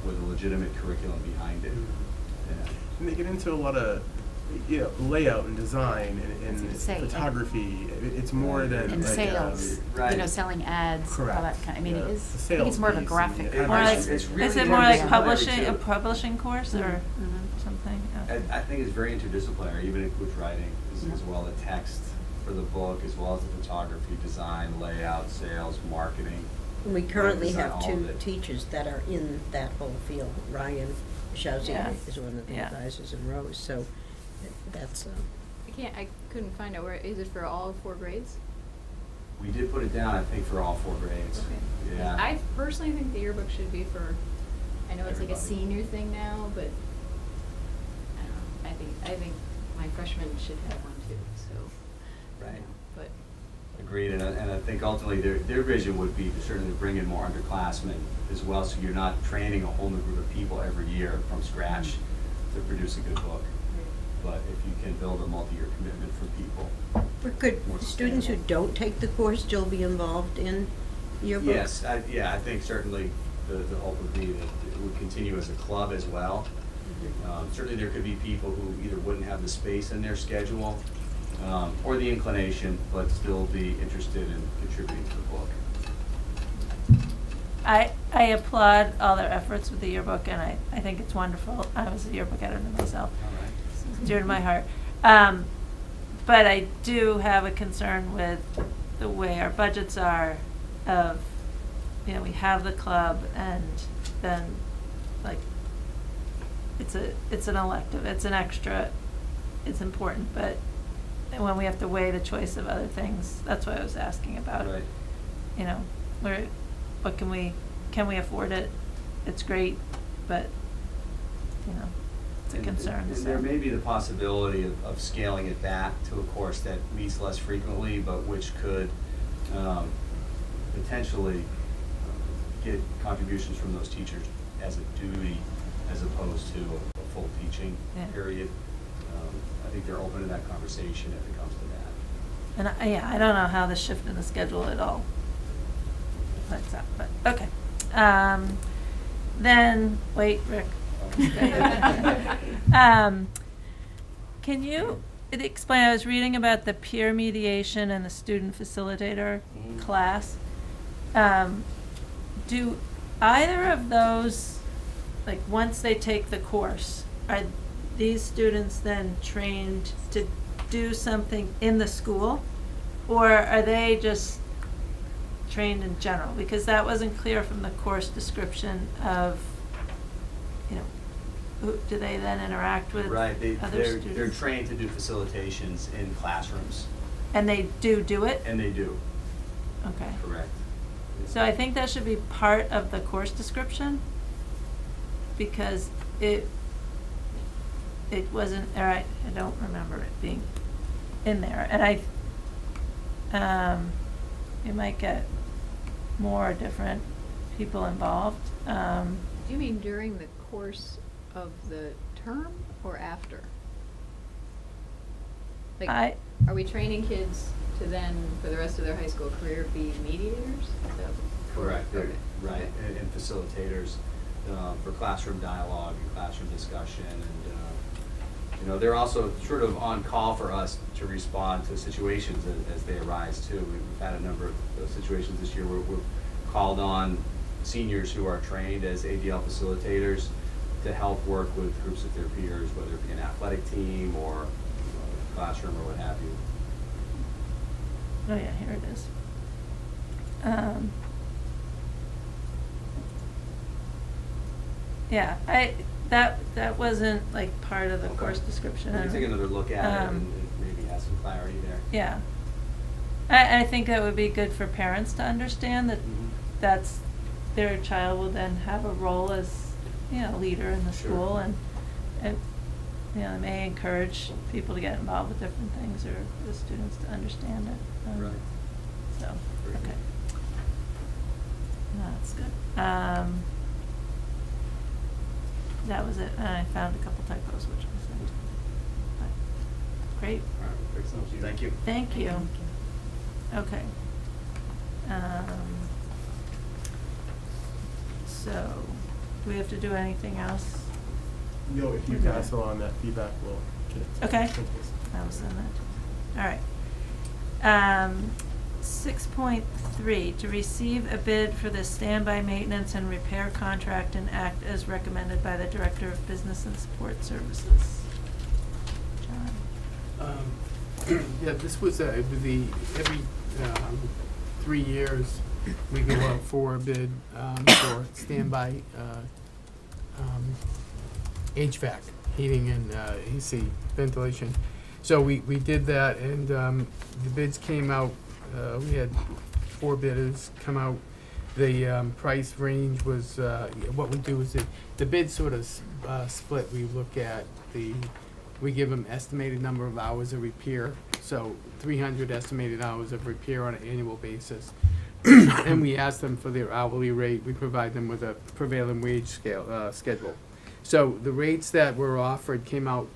with a legitimate curriculum behind it. Yeah. And they get into a lot of layout and design and That's what you say. photography. It's more than And like, sales, right. Selling ads, all Correct. that kind. I mean, Yeah. it The is. I think sales it's more of a piece graphic. and the More like, It's really is it more like interdisciplinary, a too. publishing course or something? I think it's very interdisciplinary, even includes writing as well, the text for the book, as well as the photography, design, layout, sales, marketing. And we currently Design, have all two of it. teachers that are in that whole field. Ryan Chauzier Yeah. is one of the Yeah. advisors, and Rose, so that's, I couldn't find out is it for all 4 grades? We did put it down, I think, for all 4 grades. Okay. Yeah. I personally think the yearbook should be for, I know it's like a Everybody. senior thing now, but I don't know, I think my freshmen should have one too, so. Right. But, Agreed, and I think ultimately their vision would be to certainly bring in more underclassmen as well, so you're not training a whole new group of people every year from scratch to produce a good book. But if you can build a multi-year commitment for people. but could More students who sustainable. don't take the course still be involved in yearbook? Yes, I think certainly the hope would be that it would continue as a club as well. Certainly there could be people who either wouldn't have the space in their schedule or the inclination, but still be interested in contributing to the book. I applaud all their efforts with the yearbook, and I think it's wonderful. I was a yearbook editor myself. All right. It's dear to my heart. But I do have a concern with the way our budgets are of, we have the club and then, like, it's an elective, it's an extra, it's important, but when we have to weigh the choice of other things, that's what I was asking about. Right. you know, what can we afford it? It's great, but, you know, it's a concern, And so. there may be the possibility of scaling it back to a course that meets less frequently, but which could potentially get contributions from those teachers as a duty as opposed to a full teaching Yeah. period. I think they're open to that conversation if it comes to that. And I don't know how the shift in the schedule at all affects that, but, okay. Then, wait, Rick. Can you explain, I was reading about the peer mediation and the student facilitator class. Do either of those, like, once they take the course, are these students then trained to do something in the school? Or are they just trained in general? Because that wasn't clear from the course description of, you know, do they then interact with Right, other students? they're trained to do facilitations in classrooms, And they do it? and they do, Okay. correct. So I think that should be part of the course description, because it wasn't, or I don't remember it being in there, and you might get more different people involved. Do you mean during the course of the term or after? Like, are we training kids to then, for the rest of their high school career, be mediators? Is that Correct, okay. right, Okay. and facilitators for classroom dialogue and classroom discussion, and you know, they're also sort of on call for us to respond to situations as they arise too. We've had a number of situations this year where we've called on seniors who are trained as ADL facilitators to help work with groups of their peers, whether it be an athletic team or classroom or what have you. Oh yeah, here it is. Yeah, that wasn't like part of the Okay. course description. We can take another look at it Um, and maybe have some clarity there. Yeah. I think that would be good for parents to understand that that's, their child will then have a role as, you know, leader in the Sure. school, and you know, it may encourage people to get involved with different things, or the students to understand it. Right. So, Very good. okay. No, that's good. That was it, and I found a couple typos, which was it. But, great. All right, fix those. Thank you. Thank you. Okay. So, do we have to do anything else? No, if you Okay. pass along that feedback, we'll get it. Okay. I will send that. All right. 6.3, to receive a bid for the standby maintenance and repair contract and act as recommended by the Director of Business and Support Services. John? Yeah, this was every 3 years, we go out for a bid for standby HVAC, heating and AC, ventilation. So we did that, and the bids came out, we had 4 bidders come out. The price range was, what we do is the bid sort of split. We look at we give them estimated number of hours of repair, so 300 estimated hours of repair on an annual basis. And we ask them for their hourly rate. We provide them with a prevailing wage schedule. So the rates that were offered came out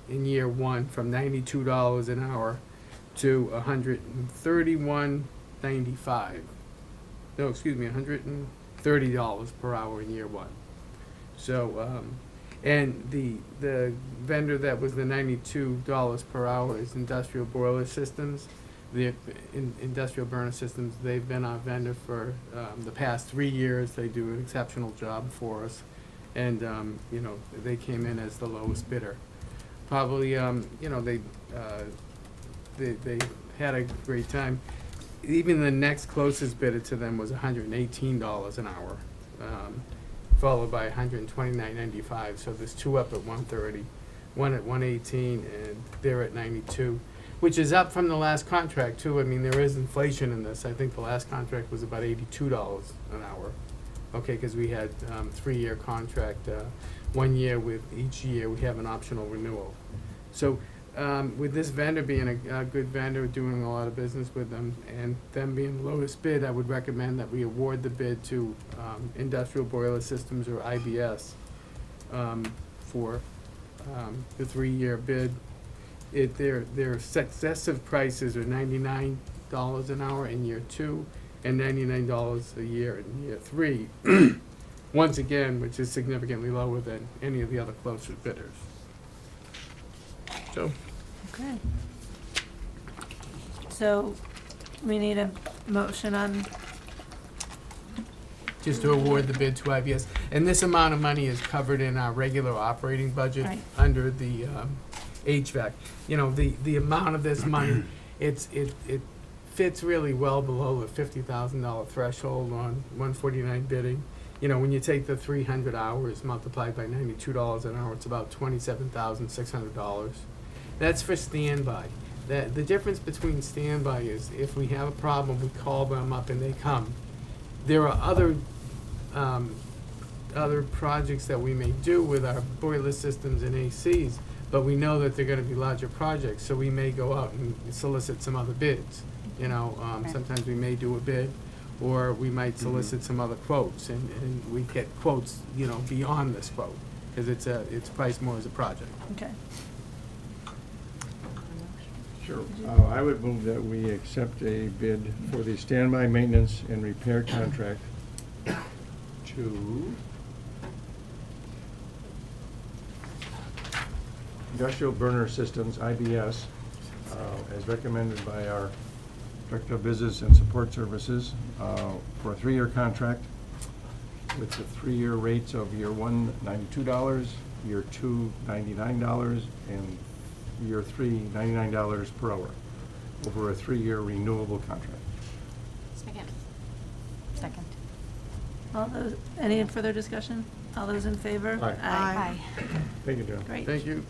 in year 1 from $92 an hour to $131.95. No, excuse me, $130 per hour in year 1. So, and the vendor that was the $92 per hour is Industrial Boiler Systems. The Industrial Burner Systems, they've been our vendor for the past 3 years. They do an exceptional job for us. And, you know, they came in as the lowest bidder. Probably, you know, they had a great time. Even the next closest bidder to them was $118 an hour, followed by $129.95. So there's 2 up at $130, 1 at $118, and they're at $92. which is up from the last contract too. I mean, there is inflation in this. I think the last contract was about $82 an hour. Okay, because we had 3-year contract, 1 year with each year we have an optional renewal. So with this vendor being a good vendor, doing a lot of business with them, and them being the lowest bid, I would recommend that we award the bid to Industrial Boiler Systems, or IBS, for the 3-year bid. Their successive prices are $99 an hour in year 2 and $99 a year in year 3. Once again, which is significantly lower than any of the other closest bidders. So. Okay. So we need a motion on, Just to award the bid to IBS. And this amount of money is covered in our regular operating budget Right. under the HVAC. You know, the amount of this money, it fits really well below the $50,000 threshold on 149 bidding. You know, when you take the 300 hours multiplied by $92 an hour, it's about $27,600. That's for standby. The difference between standby is if we have a problem, we call them up and they come. There are other projects that we may do with our boiler systems and ACs, but we know that they're going to be larger projects, so we may go out and solicit some other bids. You know, sometimes we may do a bid, or we might solicit some other quotes, and we get quotes, you know, beyond this quote, because it's priced more as a project. okay. Sure. I would move that we accept a bid for the standby maintenance and repair contract to Industrial Burner Systems, IBS, as recommended by our Director of Business and Support Services, for a 3-year contract with the 3-year rates of year 1, $92, year 2, $99, and year 3, $99 per hour, over a 3-year renewable contract. Second. All those, any further discussion? All those in favor? Aye. Aye. Thank you, John. Great. Thank you.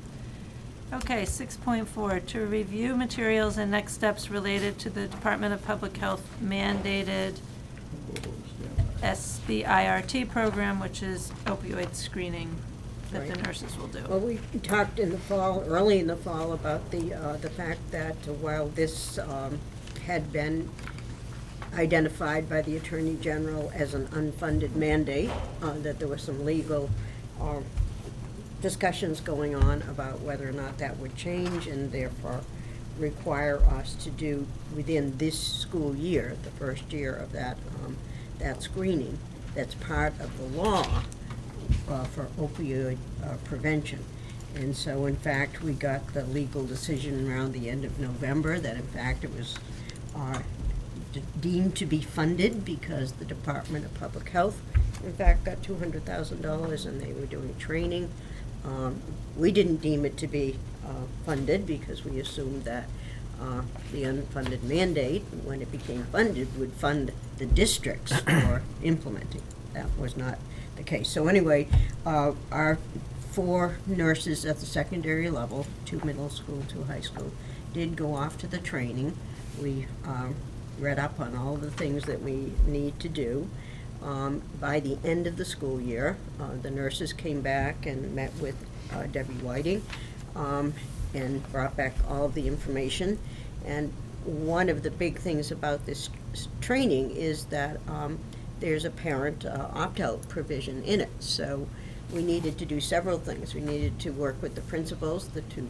Okay, 6.4, to review materials and next steps related to the Department of Public Health mandated SBIRT program, which is opioid screening that the Right. nurses will do. Well, we talked in the fall, early in the fall, about the fact that while this had been identified by the Attorney General as an unfunded mandate, that there was some legal discussions going on about whether or not that would change and therefore require us to do within this school year, the first year of that screening, that's part of the law for opioid prevention. And so in fact, we got the legal decision around the end of November that in fact it was deemed to be funded because the Department of Public Health in fact got $200,000 and they were doing training. We didn't deem it to be funded because we assumed that the unfunded mandate, when it became funded, would fund the districts for implementing. That was not the case. So anyway, our 4 nurses at the secondary level, 2 middle school, 2 high school, did go off to the training. We read up on all the things that we need to do. By the end of the school year, the nurses came back and met with Debbie Whiting and brought back all of the information. And one of the big things about this training is that there's a parent opt-out provision in it. So we needed to do several things. We needed to work with the principals, the 2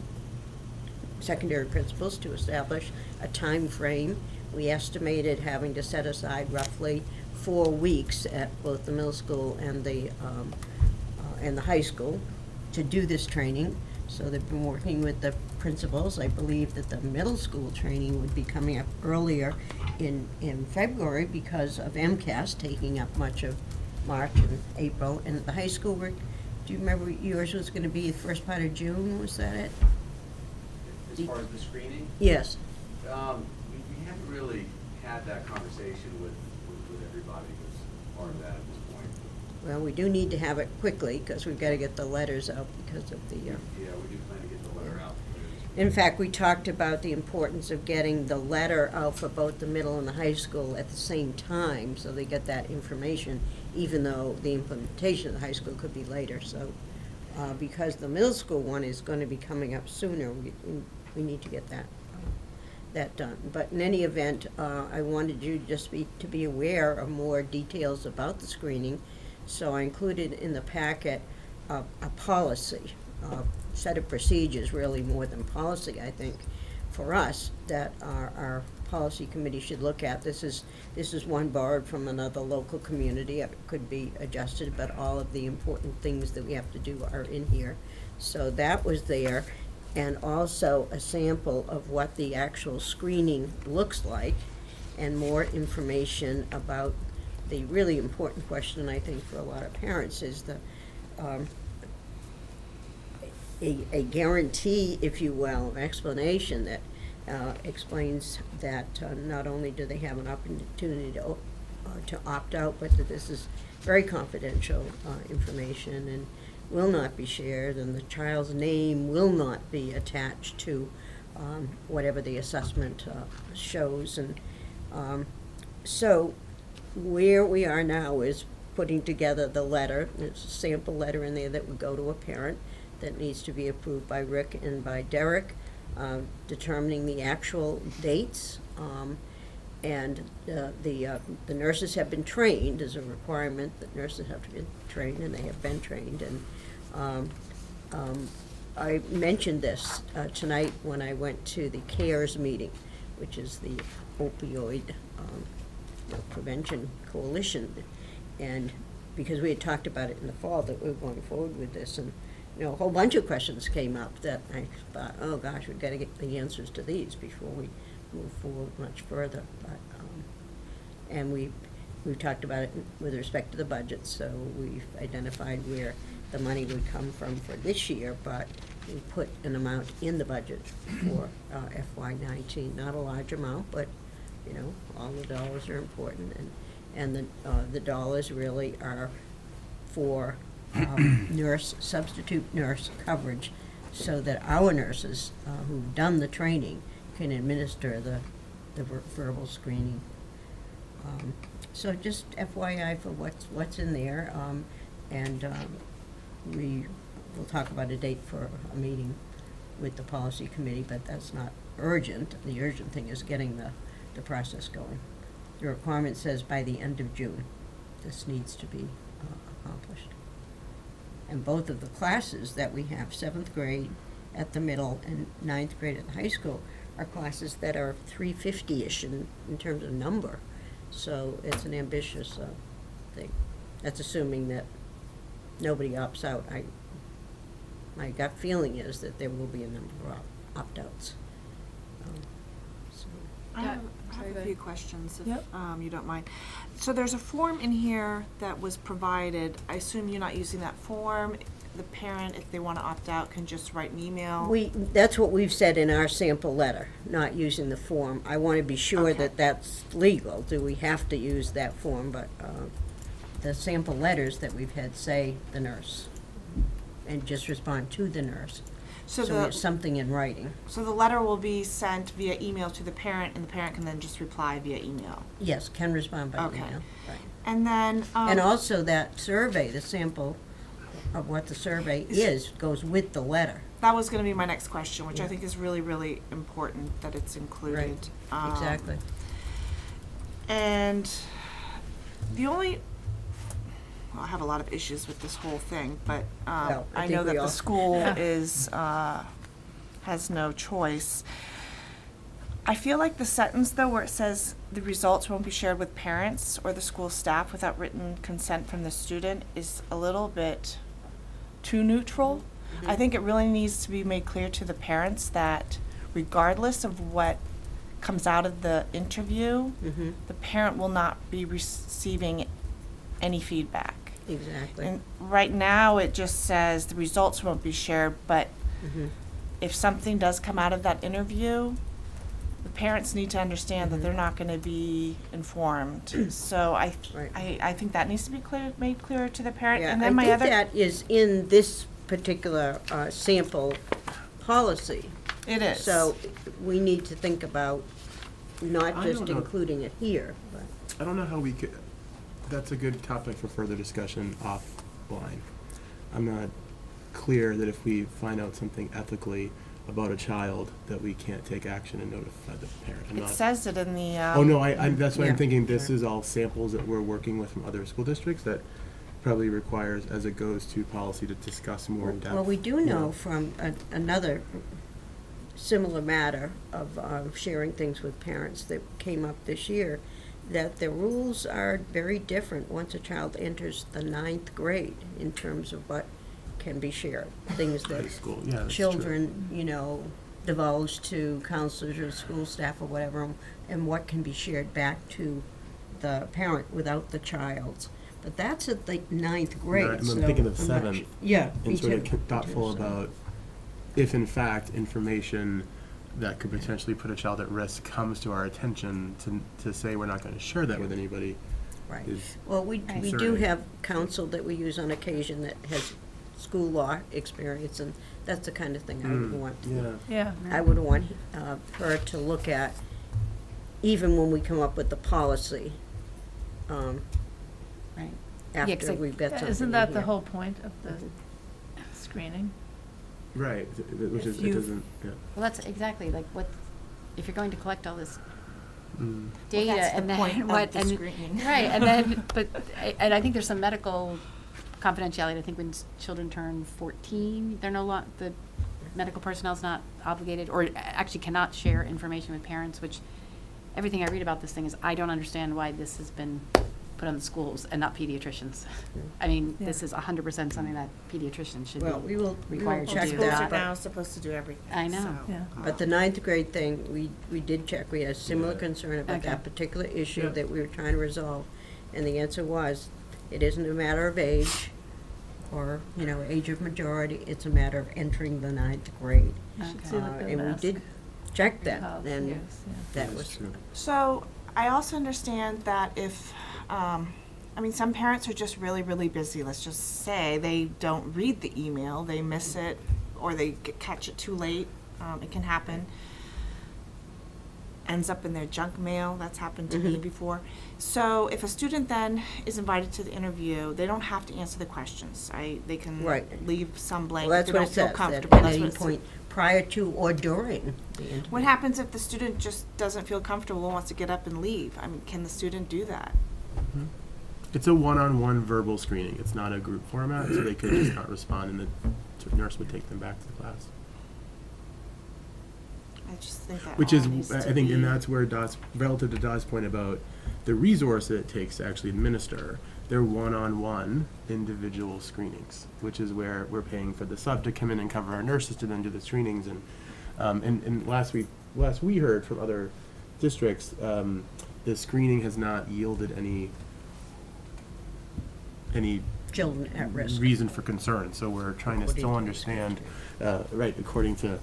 secondary principals, to establish a time frame. We estimated having to set aside roughly 4 weeks at both the middle school and the high school to do this training. So they've been working with the principals. I believe that the middle school training would be coming up earlier in February because of MCAS taking up much of March and April. And at the high school, do you remember yours was going to be the first part of June? Was that it? As far as the screening? Yes. We haven't really had that conversation with everybody who's part of that at this point. Well, we do need to have it quickly because we've got to get the letters out because of the. Yeah, we do plan to get the letter out. In fact, we talked about the importance of getting the letter out for both the middle and the high school at the same time, so they get that information, even though the implementation of the high school could be later. So, because the middle school one is going to be coming up sooner, we need to get that done. But in any event, I wanted you just to be aware of more details about the screening, so I included in the packet a policy, set of procedures, really more than policy, I think, for us, that our policy committee should look at. This is one borrowed from another local community. It could be adjusted, but all of the important things that we have to do are in here. So that was there, and also a sample of what the actual screening looks like, and more information about the really important question, I think, for a lot of parents is the a guarantee, if you will, an explanation that explains that not only do they have an opportunity to opt out, but that this is very confidential information and will not be shared, and the child's name will not be attached to whatever the assessment shows. And so where we are now is putting together the letter. There's a sample letter in there that would go to a parent that needs to be approved by Rick and by Derek, determining the actual dates. And the nurses have been trained. There's a requirement that nurses have to be trained, and they have been trained. And I mentioned this tonight when I went to the CARES meeting, which is the opioid prevention coalition. And because we had talked about it in the fall that we were going forward with this, and a whole bunch of questions came up that I thought, oh gosh, we've got to get the answers to these before we move forward much further. But and we've talked about it with respect to the budget, so we've identified where the money would come from for this year, but we put an amount in the budget for FY19. Not a large amount, but all the dollars are important, and the dollars really are for substitute nurse coverage, so that our nurses who've done the training can administer the verbal screening. So just FYI for what's in there, and we will talk about a date for a meeting with the policy committee, but that's not urgent. The urgent thing is getting the process going. The requirement says by the end of June this needs to be accomplished. And both of the classes that we have, 7th grade at the middle and 9th grade at the high school, are classes that are 350-ish in terms of number. So it's an ambitious thing. That's assuming that nobody opts out. My gut feeling is that there will be a number of opt-outs. I have a few questions, if you don't mind. So there's a form in here that was provided. I assume you're not using that form. The parent, if they want to opt out, can just write an email. That's what we've said in our sample letter, not using the form. I want to be sure that that's legal. Do we have to use that form? But the sample letters that we've had say the nurse, and just respond to the nurse. So we have something in writing. So the letter will be sent via email to the parent, and the parent can then just reply via email. Yes, can respond by email. Right. And then and also that survey, the sample of what the survey is, goes with the letter. That was going to be my next question, which I think is really, really important that it's included. Right. Exactly. And the only, I have a lot of issues with this whole thing, but I know that the school has no choice. I feel like the sentence, though, where it says the results won't be shared with parents or the school staff without written consent from the student, is a little bit too neutral. Mm-hmm. I think it really needs to be made clear to the parents that regardless of what comes out of the interview, the parent will not be receiving any feedback. Exactly. And right now it just says the results won't be shared, but if something does come out of that interview, the parents need to understand that they're not going to be informed. So I think that needs to be made clear to the parent. Yeah, and then I think that is in this particular sample policy. It is. So we need to think about not I just don't know. including it here, but. I don't know how we could, that's a good topic for further discussion offline. I'm not clear that if we find out something ethically about a child, that we can't take action and notify the parent. I'm It not- says it in the. Oh, no, that's why Yeah. I'm thinking this is all samples that we're working with from other school districts that probably requires, as it goes to policy, to discuss more in depth. Well, we do you know from another similar matter of sharing things with parents that came up this year, that the rules are very different once a child enters the 9th grade in terms of what can be shared. Things High that school, yeah, that's true. children, divulge to counselors or school staff or whatever, and what can be shared back to the parent without the child's. But that's at the 9th grade, I'm so thinking of I'm not 7th. su- Yeah, me And sort too. of thoughtful Me too, so. about if in fact information that could potentially put a child at risk comes to our attention, to say we're not going to share that with anybody. Right. is Well, we do concerning. have counsel that we use on occasion that has school law experience, and that's the kind of thing I would want. Yeah. Yeah. I would want her to look at, even when we come up with the policy, Right. Yeah, 'cause after I- we've got something Isn't in that the here. whole point of the screening? Right, which If is, it you've- doesn't, yeah. Well, that's exactly, like, what, if you're going to collect all this Mm. data that's the and then point of what, the and, screening. right, and then, and I think there's some medical confidentiality. I think when children turn 14, they're the medical personnel's not obligated, or actually cannot share information with parents, which, everything I read about this thing is, I don't understand why this has been put on the schools and not pediatricians. I mean, Yeah. this is 100% something that pediatricians should Well, be we will required to check do. Schools that, are but- now supposed to do everything. I know. so, Yeah. But the 9th grade thing, we did check, we had a similar Yeah. concern about Okay. that particular issue Yeah. that we were trying to resolve. And the answer was, it isn't a matter of age, or, age of majority, it's a matter of entering the 9th grade. You should Okay. see the And we did check that, policy and is, yeah. that That's was, true. So I also understand that if, some parents are just really, really busy, let's just say, they don't read the email, they miss it, or they catch it too late, it can happen. Ends up in their junk mail, that's happened to me before. So if a student then is invited to the interview, they don't have to answer the questions. They can Right. leave some blank well, if that's they what don't it feel says, that comfortable. at That's any what it says. point prior to or during the interview. What happens if the student just doesn't feel comfortable and wants to get up and leave? Can the student do that? It's a one-on-one verbal screening. It's not a group format, so they could just not respond, and the nurse would take them back to the class. I just think that Which all is, needs to I think, and be- that's where relative to Dot's point about the resource that it takes to actually administer, they're one-on-one individual screenings, which is where we're paying for the sub to come in and cover our nurses to then do the screenings. And last we heard from other districts, the screening has not yielded any Children at risk. reason for concern. So we're trying to According still to understand, right, according to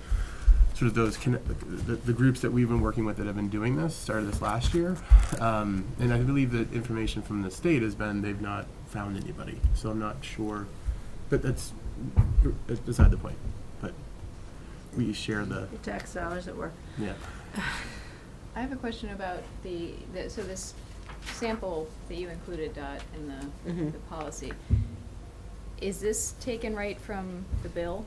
sort of those, the groups that we've been working with that have been doing this, started this last year. And I believe that information from the state has been, they've not found anybody. So I'm not sure, but that's beside the point. But we share the, Your tax dollars at work. yeah. I have a question about so this sample that you included, Dot, in the policy. Is this taken right from the bill?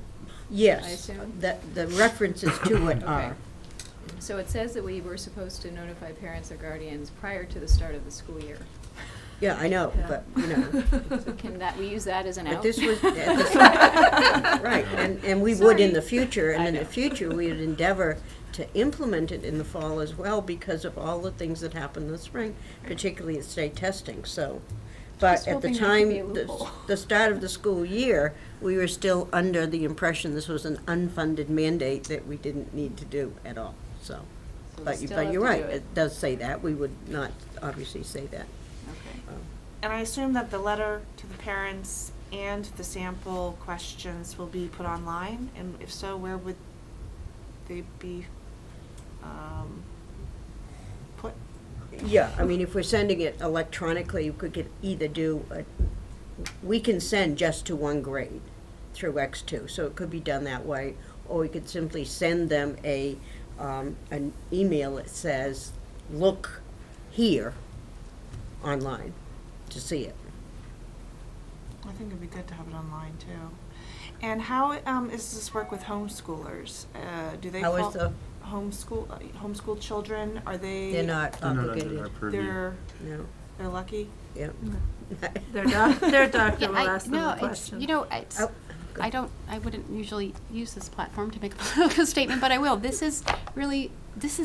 Yes. I assume? The references to it Okay. are. So it says that we were supposed to notify parents or guardians prior to the start of the school year. Yeah, I know, Yeah. but, So can we use that as an out? But this was, right, and we would in Sorry. the future, and I in the know. future, we would endeavor to implement it in the fall as well because of all the things that happened in the spring, particularly at state testing, so. But Just at the hoping there could be a time, loophole. the start of the school year, we were still under the impression this was an unfunded mandate that we didn't need to do at all, so. So we But still but have you're to right, do it. it does say that, we would not obviously say that. Okay. And I assume that the letter to the parents and the sample questions will be put online, and if so, where would they be put? Yeah, I mean, if we're sending it electronically, we could either do, we can send just to one grade through X2, so it could be done that way. or we could simply send them an email that says, look here online to see it. I think it'd be good to have it online too. And how does this work with homeschoolers? Do they How is the- homeschool children? Are they? They're not They're not under obligated. our purview. No, They're lucky. yeah. Their doctor Yeah, will ask them no, the it's, question. you know, it's, Oh, I wouldn't usually use this platform to make a political statement, but I will. This is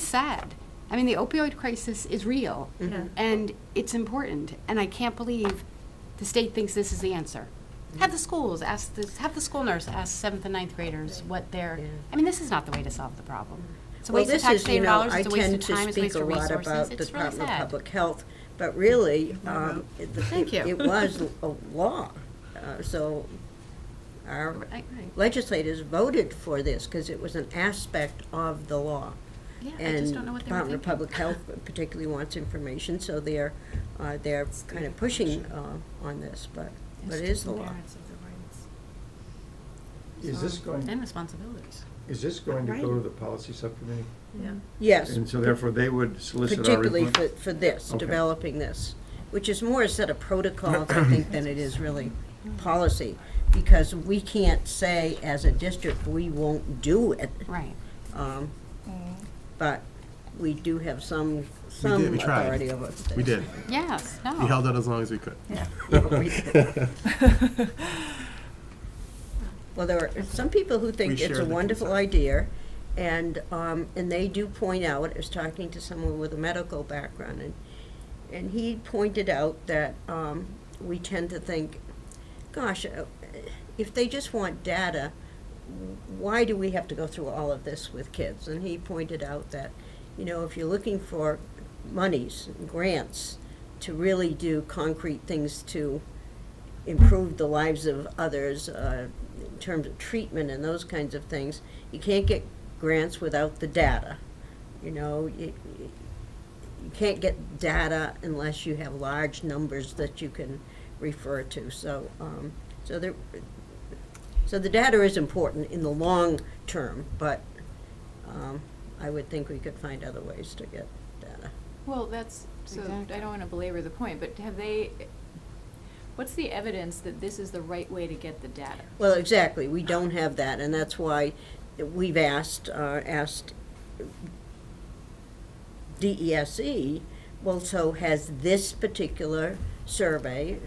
sad. I mean, the opioid crisis is real, Yeah. and it's important, and I can't believe the state thinks this is the answer. Have the schools ask this, have the school nurse ask 7th and 9th graders what they're, Yeah. I mean, this is not the way to solve the problem. It's a Well, waste of this is, taxpayer dollars, I it's a waste of tend to time, it's a speak waste a of lot resources, about the it's really Department of sad. Public Health, but really, Thank you. it was a law. So our Right. legislators voted for this because it was an aspect of the law. Yeah, I And just don't know what they were Department of thinking. Public Health particularly wants information, so they're kind of pushing on this, but it is the law. Is this And going, responsibilities. is this going to go to the policy subcommittee? Yeah. Yes. And so therefore, they would solicit our Particularly input? for this, Okay. developing this, which is more a set of protocols, I think, than it is really policy. Because we can't say, as a district, we won't do it. Right. But we do have some we tried. authority over this. We did. Yes, no. We held out as long as we could. Yeah, we did. Well, there are some people who think We it's share a the wonderful concern. idea, and they do point out, I was talking to someone with a medical background, and he pointed out that we tend to think, gosh, if they just want data, why do we have to go through all of this with kids? And he pointed out that, you know, if you're looking for monies, grants, to really do concrete things to improve the lives of others, in terms of treatment and those kinds of things, you can't get grants without the data. You know, you can't get data unless you have large numbers that you can refer to. So, so the data is important in the long term, but I would think we could find other ways to get data. Well, that's, so Exactly. I don't want to belabor the point, but what's the evidence that this is the right way to get the data? Well, exactly, we don't have that, and that's why we've asked DESE, well, so has this particular survey,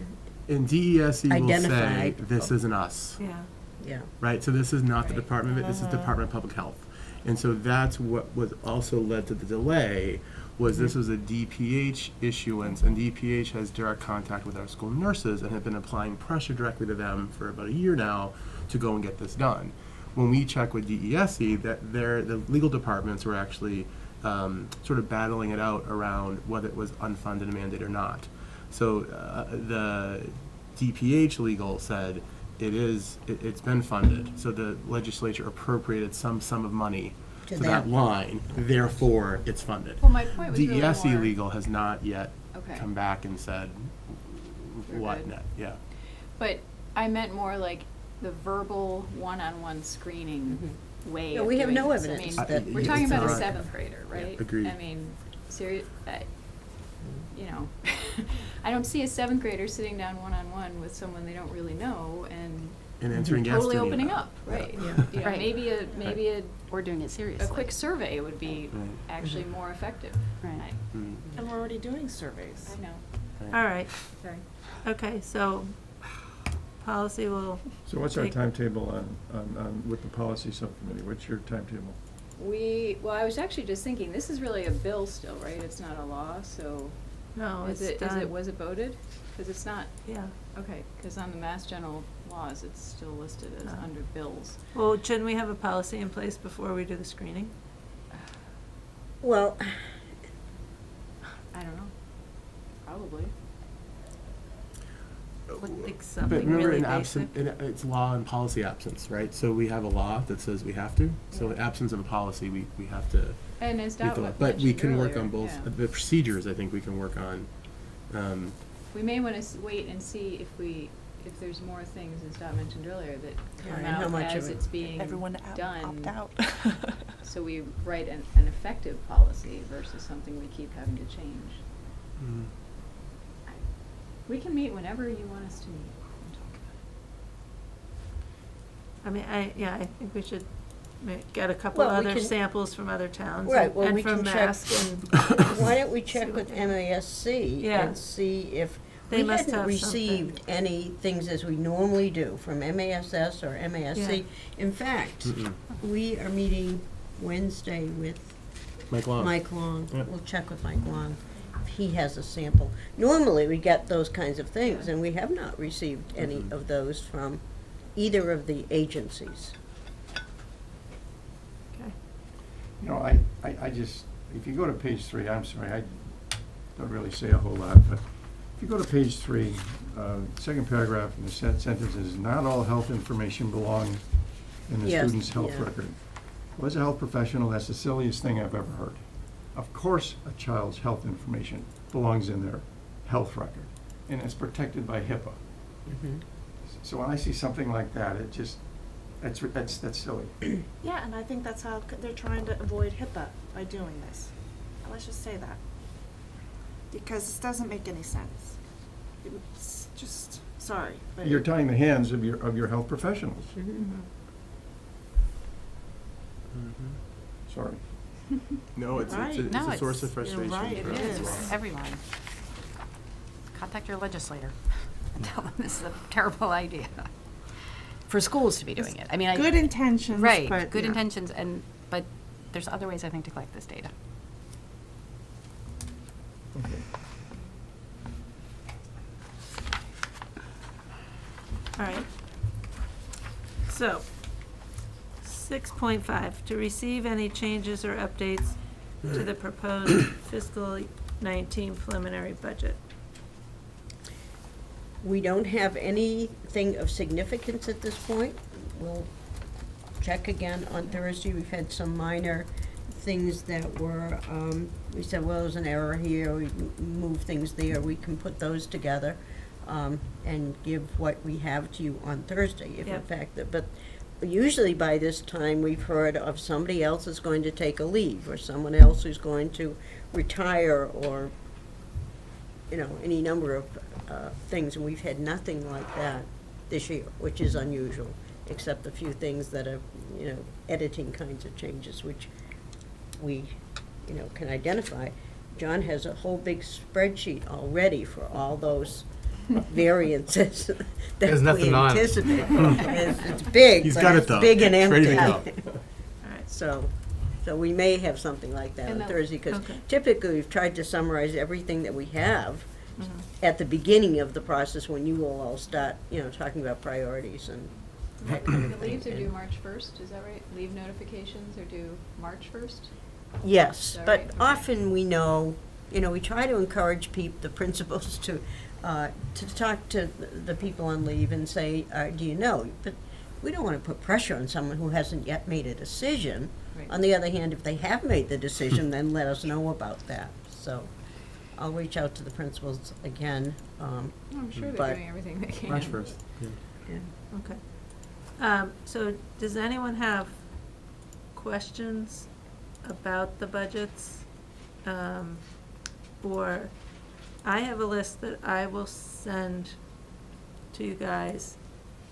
And DESE will say, Identified. this isn't us. Yeah. yeah, Right, so this is not the Department of it, this is Department of Public Health. And so that's what was also led to the delay, was this was a DPH issuance, and DPH has direct contact with our school nurses and have been applying pressure directly to them for about a year now to go and get this done. When we check with DESE, that the legal departments were actually sort of battling it out around whether it was unfunded and mandate or not. So the DPH legal said it's been funded. So the legislature appropriated some sum of money to that line, therefore it's funded. Well, my point was really DESE more- legal has not yet Okay. come back and said They're what good. net, yeah. But I meant more like the verbal one-on-one screening way No, of we have doing no this. I evidence mean, that we're talking it's about a not. 7th grader, right? agreed. I mean, you know, I don't see a 7th grader sitting down one-on-one with someone they don't really know and answering yes totally to an opening email. up, right? Yeah. You know, Right. maybe a We're doing it seriously. a quick survey would be Right. actually more effective. Right. Mm. And we're already doing surveys. I know. All right, Sorry. okay, so policy will, So what's our Take- timetable on, with the policy subcommittee? What's your timetable? Well, I was actually just thinking, this is really a bill still, right? It's not a law, so no, it's is done. it, was it voted? Because it's not, Yeah. okay, because on the Mass General laws, it's still listed as Oh. under bills. Well, shouldn't we have a policy in place before we do the screening? Well, I don't know. Probably. Like But something remember, really in basic? it's law and policy absence, right? So we have a law that says we have to. So in absence of a policy, we have to. And as meet Dot the law. mentioned But we can work earlier, on both yeah. the procedures. I think we can work on. We may want to wait and see if if there's more things, as Dot mentioned earlier, that come and how out much as of it- it's being Everyone done. opt out. So we write an effective policy versus something we keep having to change. Mm. We can meet whenever you want us to meet and talk about it. I mean, I think we should get a couple Well, we other can- samples from other towns. Right, well, and we from can check, Mask and. why don't we see check what with they- MASC Yeah. and see if, They we must hadn't have received something. any things as we normally do from MASS or MASC. Yeah. In fact, Mm-mm. we are meeting Wednesday with Mike Long. Mike Long. Yep. We'll check with Mike Long if he has a sample. Normally, we get those kinds of things, and we have not received any Mhm. of those from either of the agencies. Okay. You know, I just, if you go to page 3, I'm sorry, I don't really say a whole lot, but if you go to page 3, second paragraph in the sentence is, not all health information belongs in the Yes, student's health yeah. record. Well, as a health professional, that's the silliest thing I've ever heard. Of course, a child's health information belongs in their health record, and it's protected by HIPAA. So when I see something like that, it just, that's silly. Yeah, and I think that's how they're trying to avoid HIPAA by doing this. Let's just say that. Because this doesn't make any sense. It's just, sorry. But You're tying the hands of your health professionals. Sorry. No, it's Right. it's No, a source it's- of frustration right, for it us as is. well. Everyone. Contact your legislator and tell them this is a terrible idea. For schools to be doing it. I mean, good intentions, right, but good yeah. intentions, but there's other ways, I think, to collect this data. Okay. All right. So, 6.5, to receive any changes or updates to the proposed fiscal 19 preliminary budget. We don't have anything of significance at this point. We'll check again on Thursday. We've had some minor things that were, we said, well, there's an error here, we move things there, we can put those together, and give what we have to you on Thursday, if in Yep. fact, but usually by this time, we've heard of somebody else is going to take a leave, or someone else who's going to retire, or, you know, any number of things, and we've had nothing like that this year, which is unusual, except a few things that are, you know, editing kinds of changes, which we, you know, can identify. John has a whole big spreadsheet already for all those variances that There's we nothing on it. anticipate. It's big, He's but got it, it's though. big and It's ready empty. to go. All right. So we may have something like that And on that- Thursday, because Okay. typically we've tried to summarize everything that we have Mhm. at the beginning of the process, when you will all start, you know, talking about priorities and that kind of The thing. leaves are due And- March 1st, is that right? Leave notifications are due March 1st? Yes, All but right, okay. often we know, you know, we try to encourage the principals to talk to the people on leave and say, do you know? But we don't want to put pressure on someone who hasn't yet made a decision. Right. On the other hand, if they have made the decision, then let us know about that. So I'll reach out to the principals again. I'm sure But- they're doing everything they can. March 1st. Yeah. Okay. So does anyone have questions about the budgets? Or I have a list that I will send to you guys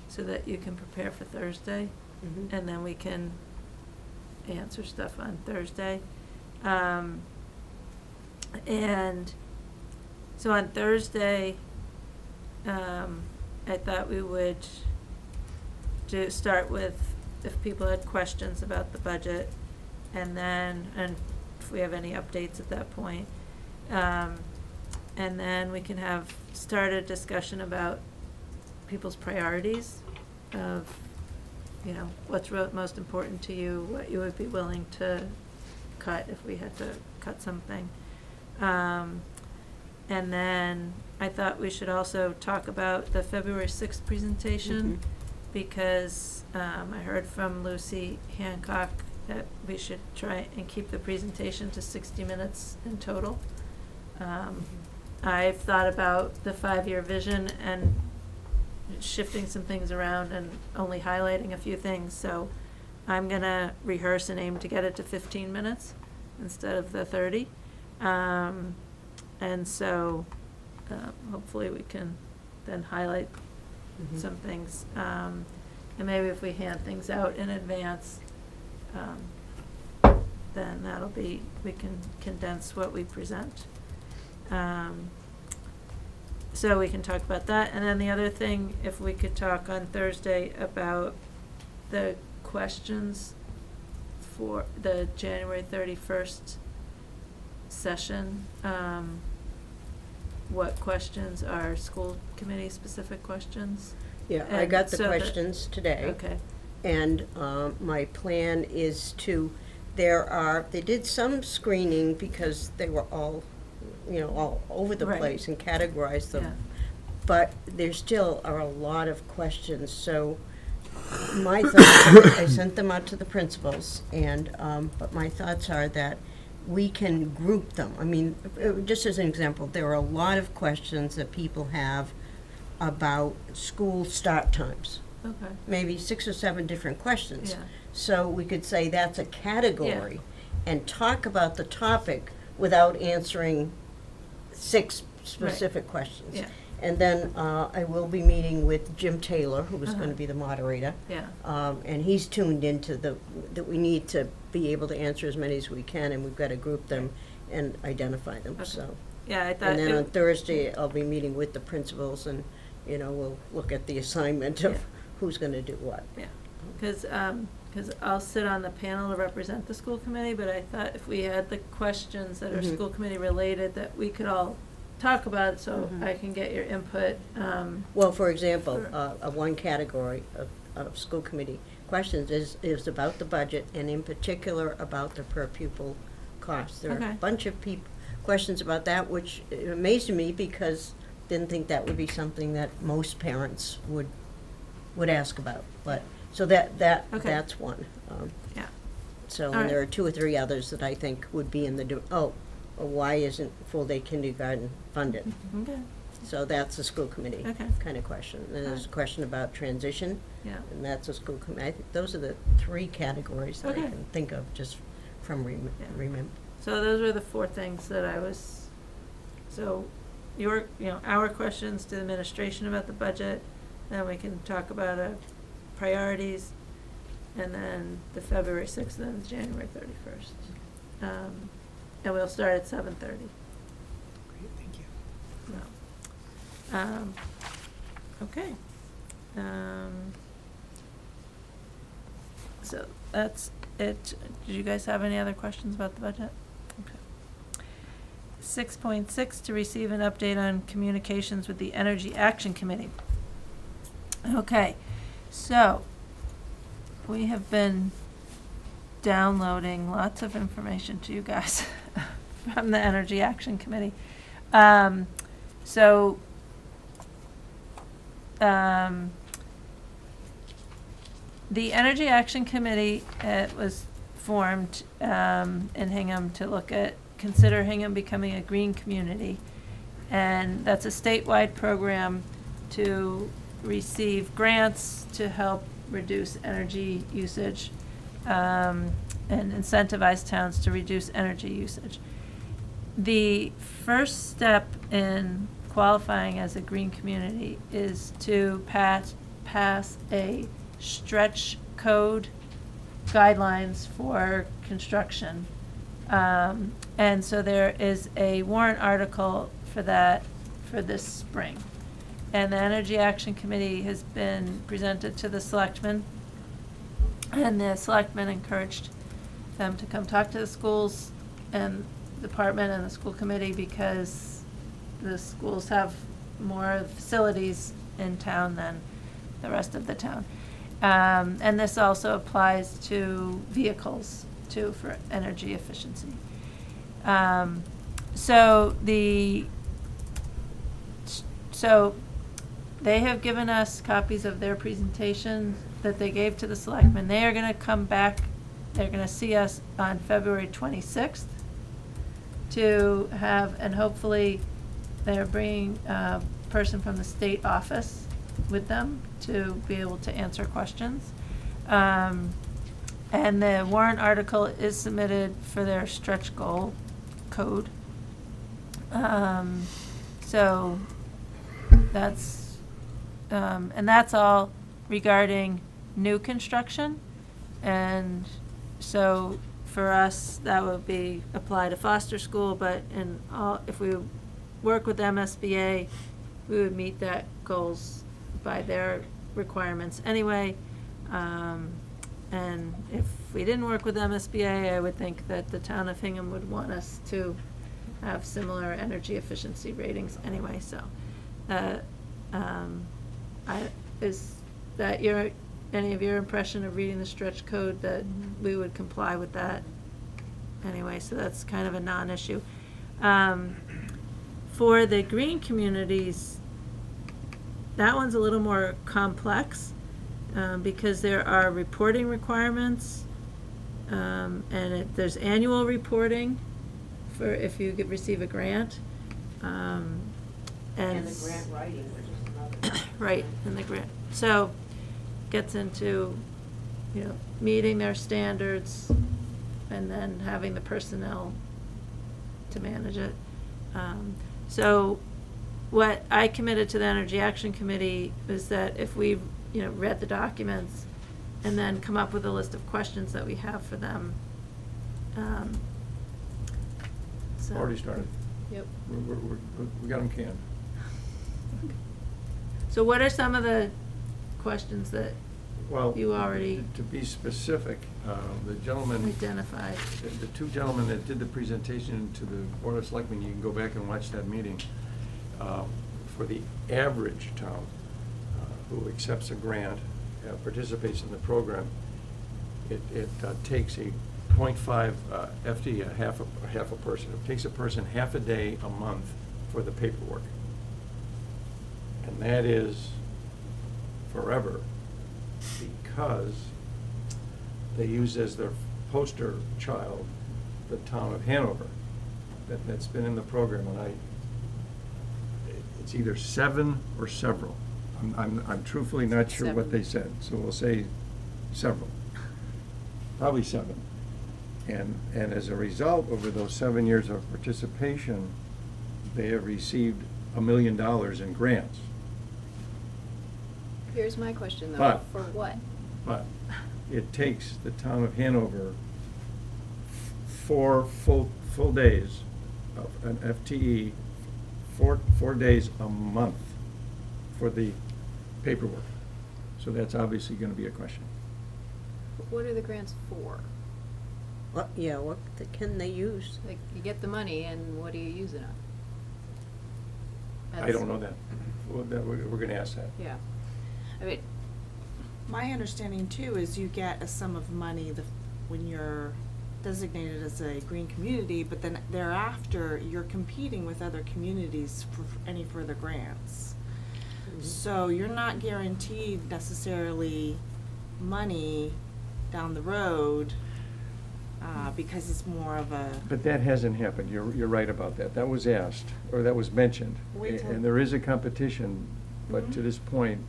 so that you can prepare for Thursday, Mhm. and then we can answer stuff on Thursday. And so on Thursday, I thought we would start with if people had questions about the budget, and if we have any updates at that point. And then we can start a discussion about people's priorities of, you know, what's most important to you, what you would be willing to cut if we had to cut something. And then I thought we should also talk about the February 6th presentation, Mhm. because I heard from Lucy Hancock that we should try and keep the presentation to 60 minutes in total. I've thought about the 5-year vision, and shifting some things around and only highlighting a few things, so I'm gonna rehearse and aim to get it to 15 minutes instead of the 30. And so, hopefully we can then highlight some things. And maybe if we hand things out in advance, then we can condense what we present. So we can talk about that. And then the other thing, if we could talk on Thursday about the questions for the January 31st session. What questions are school committee specific questions? Yeah, I got the questions today. Okay. And my plan is to, they did some screening because they were all, all over the place and categorized them. Yeah. But there still are a lot of questions, so my thoughts, I sent them out to the principals, and, but my thoughts are that we can group them. I mean, just as an example, there are a lot of questions that people have about school start times. Okay. Maybe 6 or 7 different questions. Yeah. So we could say that's a category and talk about the topic without answering 6 specific questions. Yeah. And then I will be meeting with Jim Taylor, who is going to be the moderator. Yeah. And he's tuned into that we need to be able to answer as many as we can, and we've got to group them and identify them. Okay. So. Yeah, I thought. And then on Thursday, I'll be meeting with the principals, and we'll look at the assignment of who's going to do what. Yeah, because I'll sit on the panel to represent the school committee, but I thought if we had the questions that are school committee related, that we could all talk about it, so I can get your input. Well, for example, one category of school committee questions is about the budget, and in particular about the per pupil costs. There are a bunch of questions about that, which amazed me because didn't think that would be something that most parents would ask about. But so that's one. Yeah. So and there are 2 or 3 others that I think would be in the why isn't full-day kindergarten funded? Okay. So that's a school committee kind of question. And there's a question about transition, and that's a school committee. I think those are the 3 categories that I can think of just from remember. So those were the 4 things that I was. So our questions to the administration about the budget, then we can talk about priorities, and then the February 6th, and then January 31st. And we'll start at 7:30. Great, thank you. So, okay. So that's it. Did you guys have any other questions about the budget? Okay. 6.6, to receive an update on communications with the Energy Action Committee. Okay, so we have been downloading lots of information to you guys from the Energy Action Committee. The Energy Action Committee was formed in Hingham to consider Hingham becoming a green community, and that's a statewide program to receive grants to help reduce energy usage and incentivize towns to reduce energy usage. The first step in qualifying as a green community is to pass a stretch code guidelines for construction. And so there is a warrant article for that for this spring. And the Energy Action Committee has been presented to the selectmen, and the selectmen encouraged them to come talk to the schools and department and the school committee, because the schools have more facilities in town than the rest of the town. And this also applies to vehicles too, for energy efficiency. So they have given us copies of their presentation that they gave to the selectmen. They are going to come back, they're going to see us on February 26th to have, and hopefully they're bringing a person from the state office with them to be able to answer questions. And the warrant article is submitted for their stretch goal code. So that's, and that's all regarding new construction. And so for us, that would be apply to Foster School, but in all, if we work with MSBA, we would meet that goals by their requirements anyway. And if we didn't work with MSBA, I would think that the town of Hingham would want us to have similar energy efficiency ratings anyway, so. Is that any of your impression of reading the stretch code, that we would comply with that anyway? So that's kind of a non-issue. For the green communities, that one's a little more complex, because there are reporting requirements, and there's annual reporting for if you receive a grant. And the grant writing, which is another. Right, and the grant. So gets into, meeting their standards and then having the personnel to manage it. So what I committed to the Energy Action Committee is that if we, read the documents and then come up with a list of questions that we have for them. So. Already started. Yep. We got them canned. So what are some of the questions that you already to be specific, the gentleman identified? The two gentlemen that did the presentation to the Board of Selectmen, you can go back and watch that meeting. For the average town who accepts a grant, participates in the program, it takes a 0.5 FTE, a half a person. It takes a person half a day a month for the paperwork. And that is forever, because they use as their poster child the town of Hanover that's been in the program. And it's either 7 or several. I'm truthfully not sure what they said, so we'll say several. Probably 7. And as a result, over those 7 years of participation, they have received $1 million in grants. Here's my question, though. But- For what? But it takes the town of Hanover 4 full days of an FTE, 4 days a month for the paperwork. So that's obviously going to be a question. What are the grants for? What can they use? Like, you get the money, and what do you use it on? I don't know that. We're going to ask that. Yeah. I mean, My understanding too is you get a sum of money when you're designated as a green community, but then thereafter you're competing with other communities for any further grants. Mm-hmm. So you're not guaranteed necessarily money down the road because it's more of a. But that hasn't happened. You're right about that. That was asked, or that was mentioned. And there is a competition, but to this point,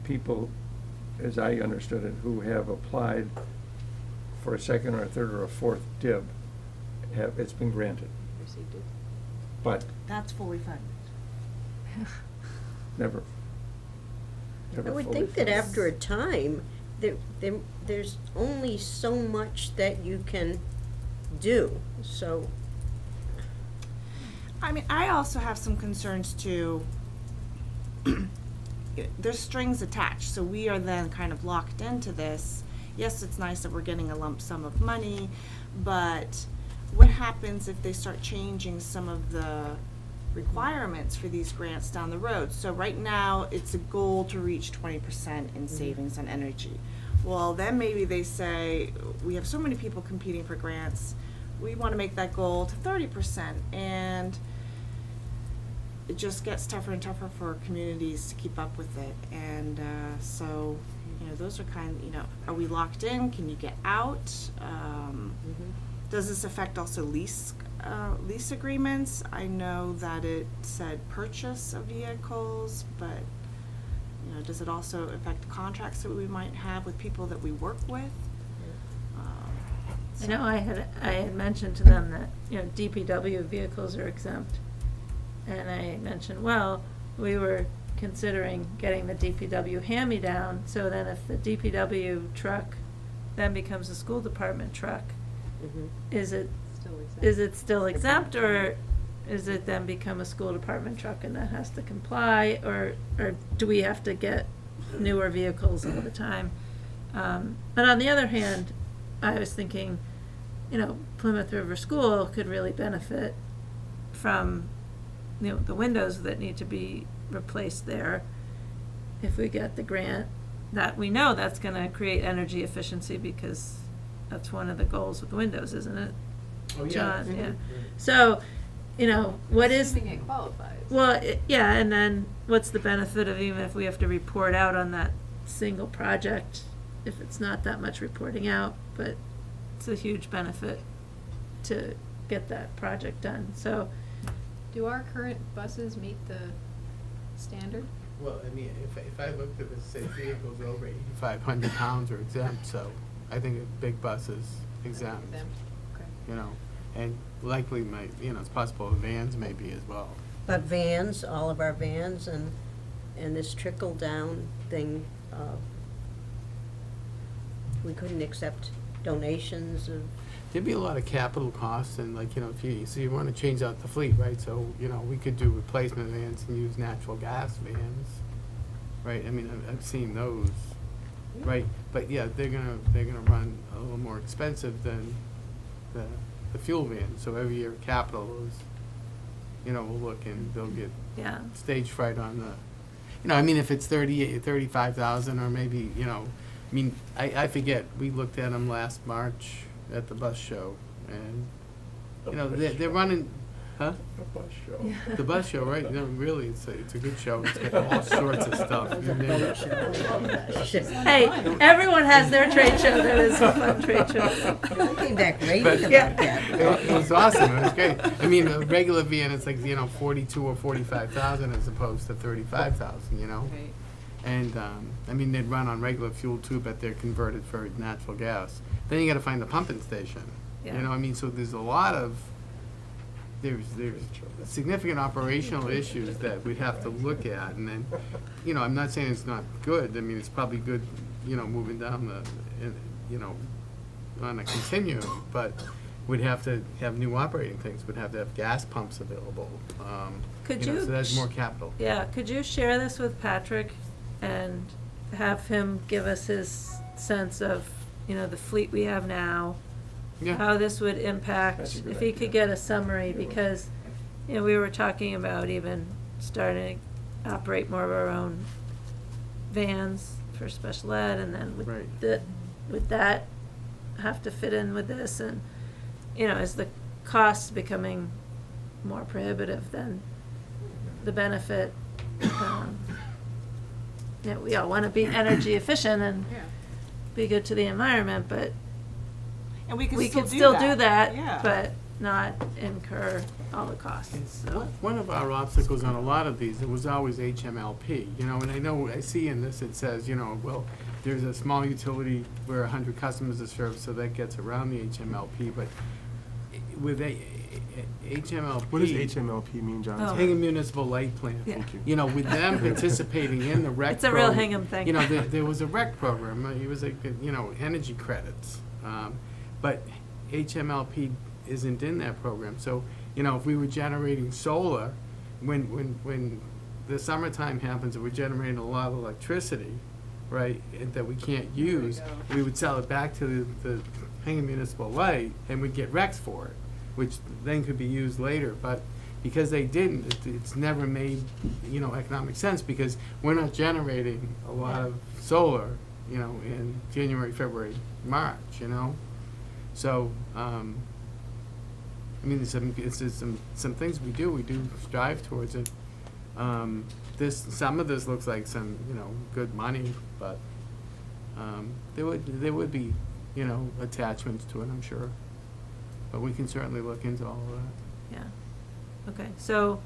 people, as I understood it, who have applied for a second or a third or a fourth dib, it's been granted. Received it. But That's fully funded. never I would fully think that funded. after a time, there's only so much that you can do, so. I mean, I also have some concerns too. There's strings attached, so we are then kind of locked into this. Yes, it's nice that we're getting a lump sum of money, but what happens if they start changing some of the requirements for these grants down the road? So right now, it's a goal to reach 20% in savings on energy. Well, then maybe they say, we have so many people competing for grants, we want to make that goal to 30%, and it just gets tougher and tougher for communities to keep up with it. And so, those are are we locked in? Can you get out? Does this affect also lease agreements? I know that it said purchase of vehicles, but does it also affect contracts that we might have with people that we work with? I know I had mentioned to them that, DPW vehicles are exempt. And I mentioned, well, we were considering getting the DPW hand-me-down, so then if the DPW truck then becomes a school department truck, is it still exempt, or is it then become a school department truck and that has to comply, or do we have to get newer vehicles all the time? But on the other hand, I was thinking, Plymouth River School could really benefit from, the windows that need to be replaced there. If we get the grant, that we know that's going to create energy efficiency, because that's one of the goals with windows, isn't it? Oh, yeah. John, yeah. So, what is? Assuming it qualifies. Well, yeah, and then what's the benefit of, even if we have to report out on that single project, if it's not that much reporting out, but it's a huge benefit to get that project done. So, Do our current buses meet the standard? Well, I mean, if I looked at this, say vehicles over 8,500 pounds are exempt, so I think a big bus is exempt. Okay. And likely it's possible vans may be as well. But vans, all of our vans, and this trickle-down thing, we couldn't accept donations of. There'd be a lot of capital costs, and if you want to change out the fleet, right? So, we could do replacement vans and use natural gas vans, right? I mean, I've seen those, right? But yeah, they're gonna run a little more expensive than the fuel van. So every year capital is, we'll look and they'll get stage fright on the, if it's 35,000 or maybe, I forget, we looked at them last March at the bus show, and they're running, huh? The bus show. The bus show, right? No, really, it's a good show. It's got all sorts of stuff. hey, everyone has their trade show that is a fun trade show. I came back raving But about that. it was awesome. It was great. I mean, a regular van, it's like 42 or 45,000 as opposed to 35,000. Right. And they'd run on regular fuel too, but they're converted for natural gas. Then you got to find the pumping station. Yeah. So there's a lot of there's significant operational issues that we'd have to look at, and then I'm not saying it's not good. I mean, it's probably good, moving down on a continuum, but we'd have to have new operating things. We'd have to have gas pumps available. Could so that's more capital. Yeah, could you share this with Patrick and have him give us his sense of, the fleet we have now, how this would impact, if he could get a summary, because, we were talking about even starting to operate more of our own vans for special ed, and then would that have to fit in with this, and, is the cost becoming more prohibitive than the benefit? We all want to be energy efficient and be good to the environment, but And we we could could still still do that, Yeah. but not incur all the costs. So. One of our obstacles on a lot of these, it was always HMLP, and I see in this, it says, well, there's a small utility where 100 customers are served, so that gets around the HMLP, but with HMLP. What does HMLP mean, John? Oh. Hingham Municipal Light Plant. Yeah. Thank you. With them participating in the rec It's a real program, Hingham thing. there was a rec program, it was energy credits. But HMLP isn't in that program. So, if we were generating solar, when the summertime happens and we're generating a lot of electricity, right, that we can't use, we would sell it back to the Hingham Municipal Light, and we'd get recs for it, which then could be used later. But because they didn't, it's never made, economic sense, because we're not generating a lot of solar, in January, February, March, So, there's some things we do strive towards it. Some of this looks like some, good money, but, there would be, attachments to it, I'm sure. But we can certainly look into all of that. Yeah. Okay, so,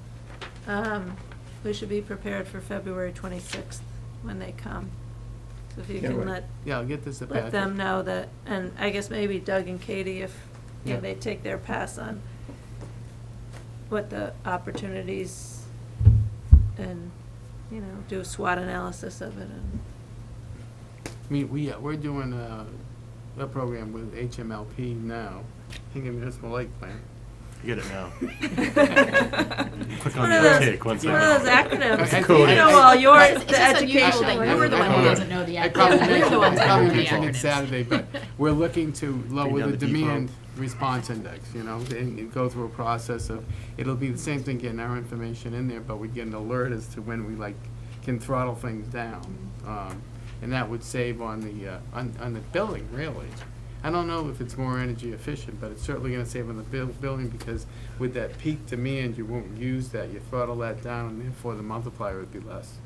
we should be prepared for February 26th when they come. So if you Yeah, can right. let Yeah, I'll get this to let Patrick. them know that, and I guess maybe Doug and Katie, if, you know, Yeah. they take their pass on what the opportunities and, you know, do a SWOT analysis of it and. I mean, we're doing a program with HMLP now, Hingham Municipal Lake Plan. You get it now. Click One on of the those- tick once one I of those acronyms. I- Code. You know, all your, It's the just unusual education. that one. you're the one who doesn't know the I acronyms. probably We're the mentioned, ones I who probably know the mentioned it acronyms. Saturday, but we're looking to lower Bring down the the demand default. response index, you know, and go through a process of, it'll be the same thing getting our information in there, but we get an alert as to when we can throttle things down. And that would save on the billing, really. I don't know if it's more energy efficient, but it's certainly gonna save on the billing, because with that peak demand, you won't use that, you throttle that down, and therefore the multiplier would be less.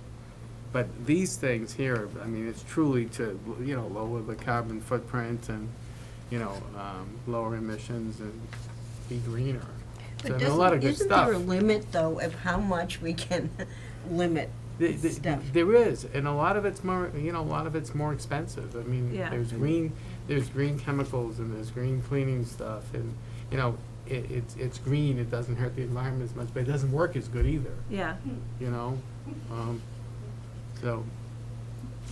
But these things here, I mean, it's truly to, you know, lower the carbon footprint and, you know, lower emissions and be greener. So But there's a lot of good isn't stuff. there a limit, though, of how much we can limit stuff? There is, and a lot of it's more, you know, a lot of it's more expensive. I mean, Yeah. there's green chemicals and there's green cleaning stuff, and, you know, it's green, it doesn't hurt the environment as much, but it doesn't work as good either, Yeah. you know? So,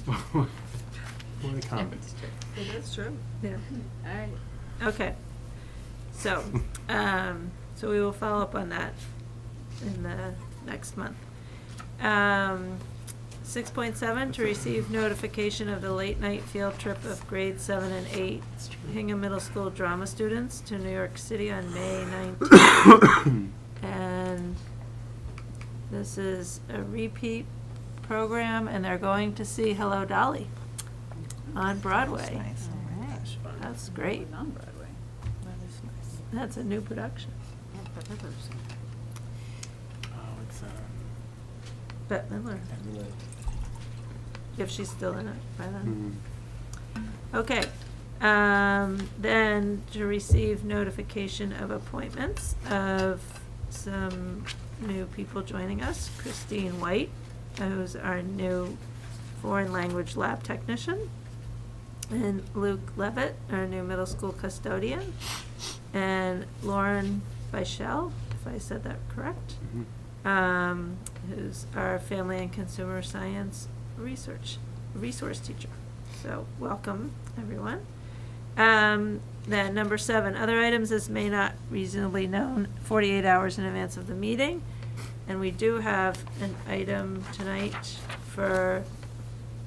more the comments. That's true. Yeah. All right. Okay. So, so we will follow up on that in the next month. 6.7, to receive notification of the late-night field trip of grade 7 and 8 Hingham Middle School drama students to New York City on May 19th. And this is a repeat program, and they're going to see Hello, Dolly on Broadway. That's great. On Broadway. That's a new production. Oh, it's Bette Midler, if she's still in it by then. Okay, then to receive notification of appointments of some new people joining us. Christine White, who's our new foreign language lab technician, and Luke Leavitt, our new middle school custodian, and Lauren Beischel, if I said that correct, who's our family and consumer science resource teacher. So welcome, everyone. Then number 7, other items as may not reasonably known 48 hours in advance of the meeting. And we do have an item tonight for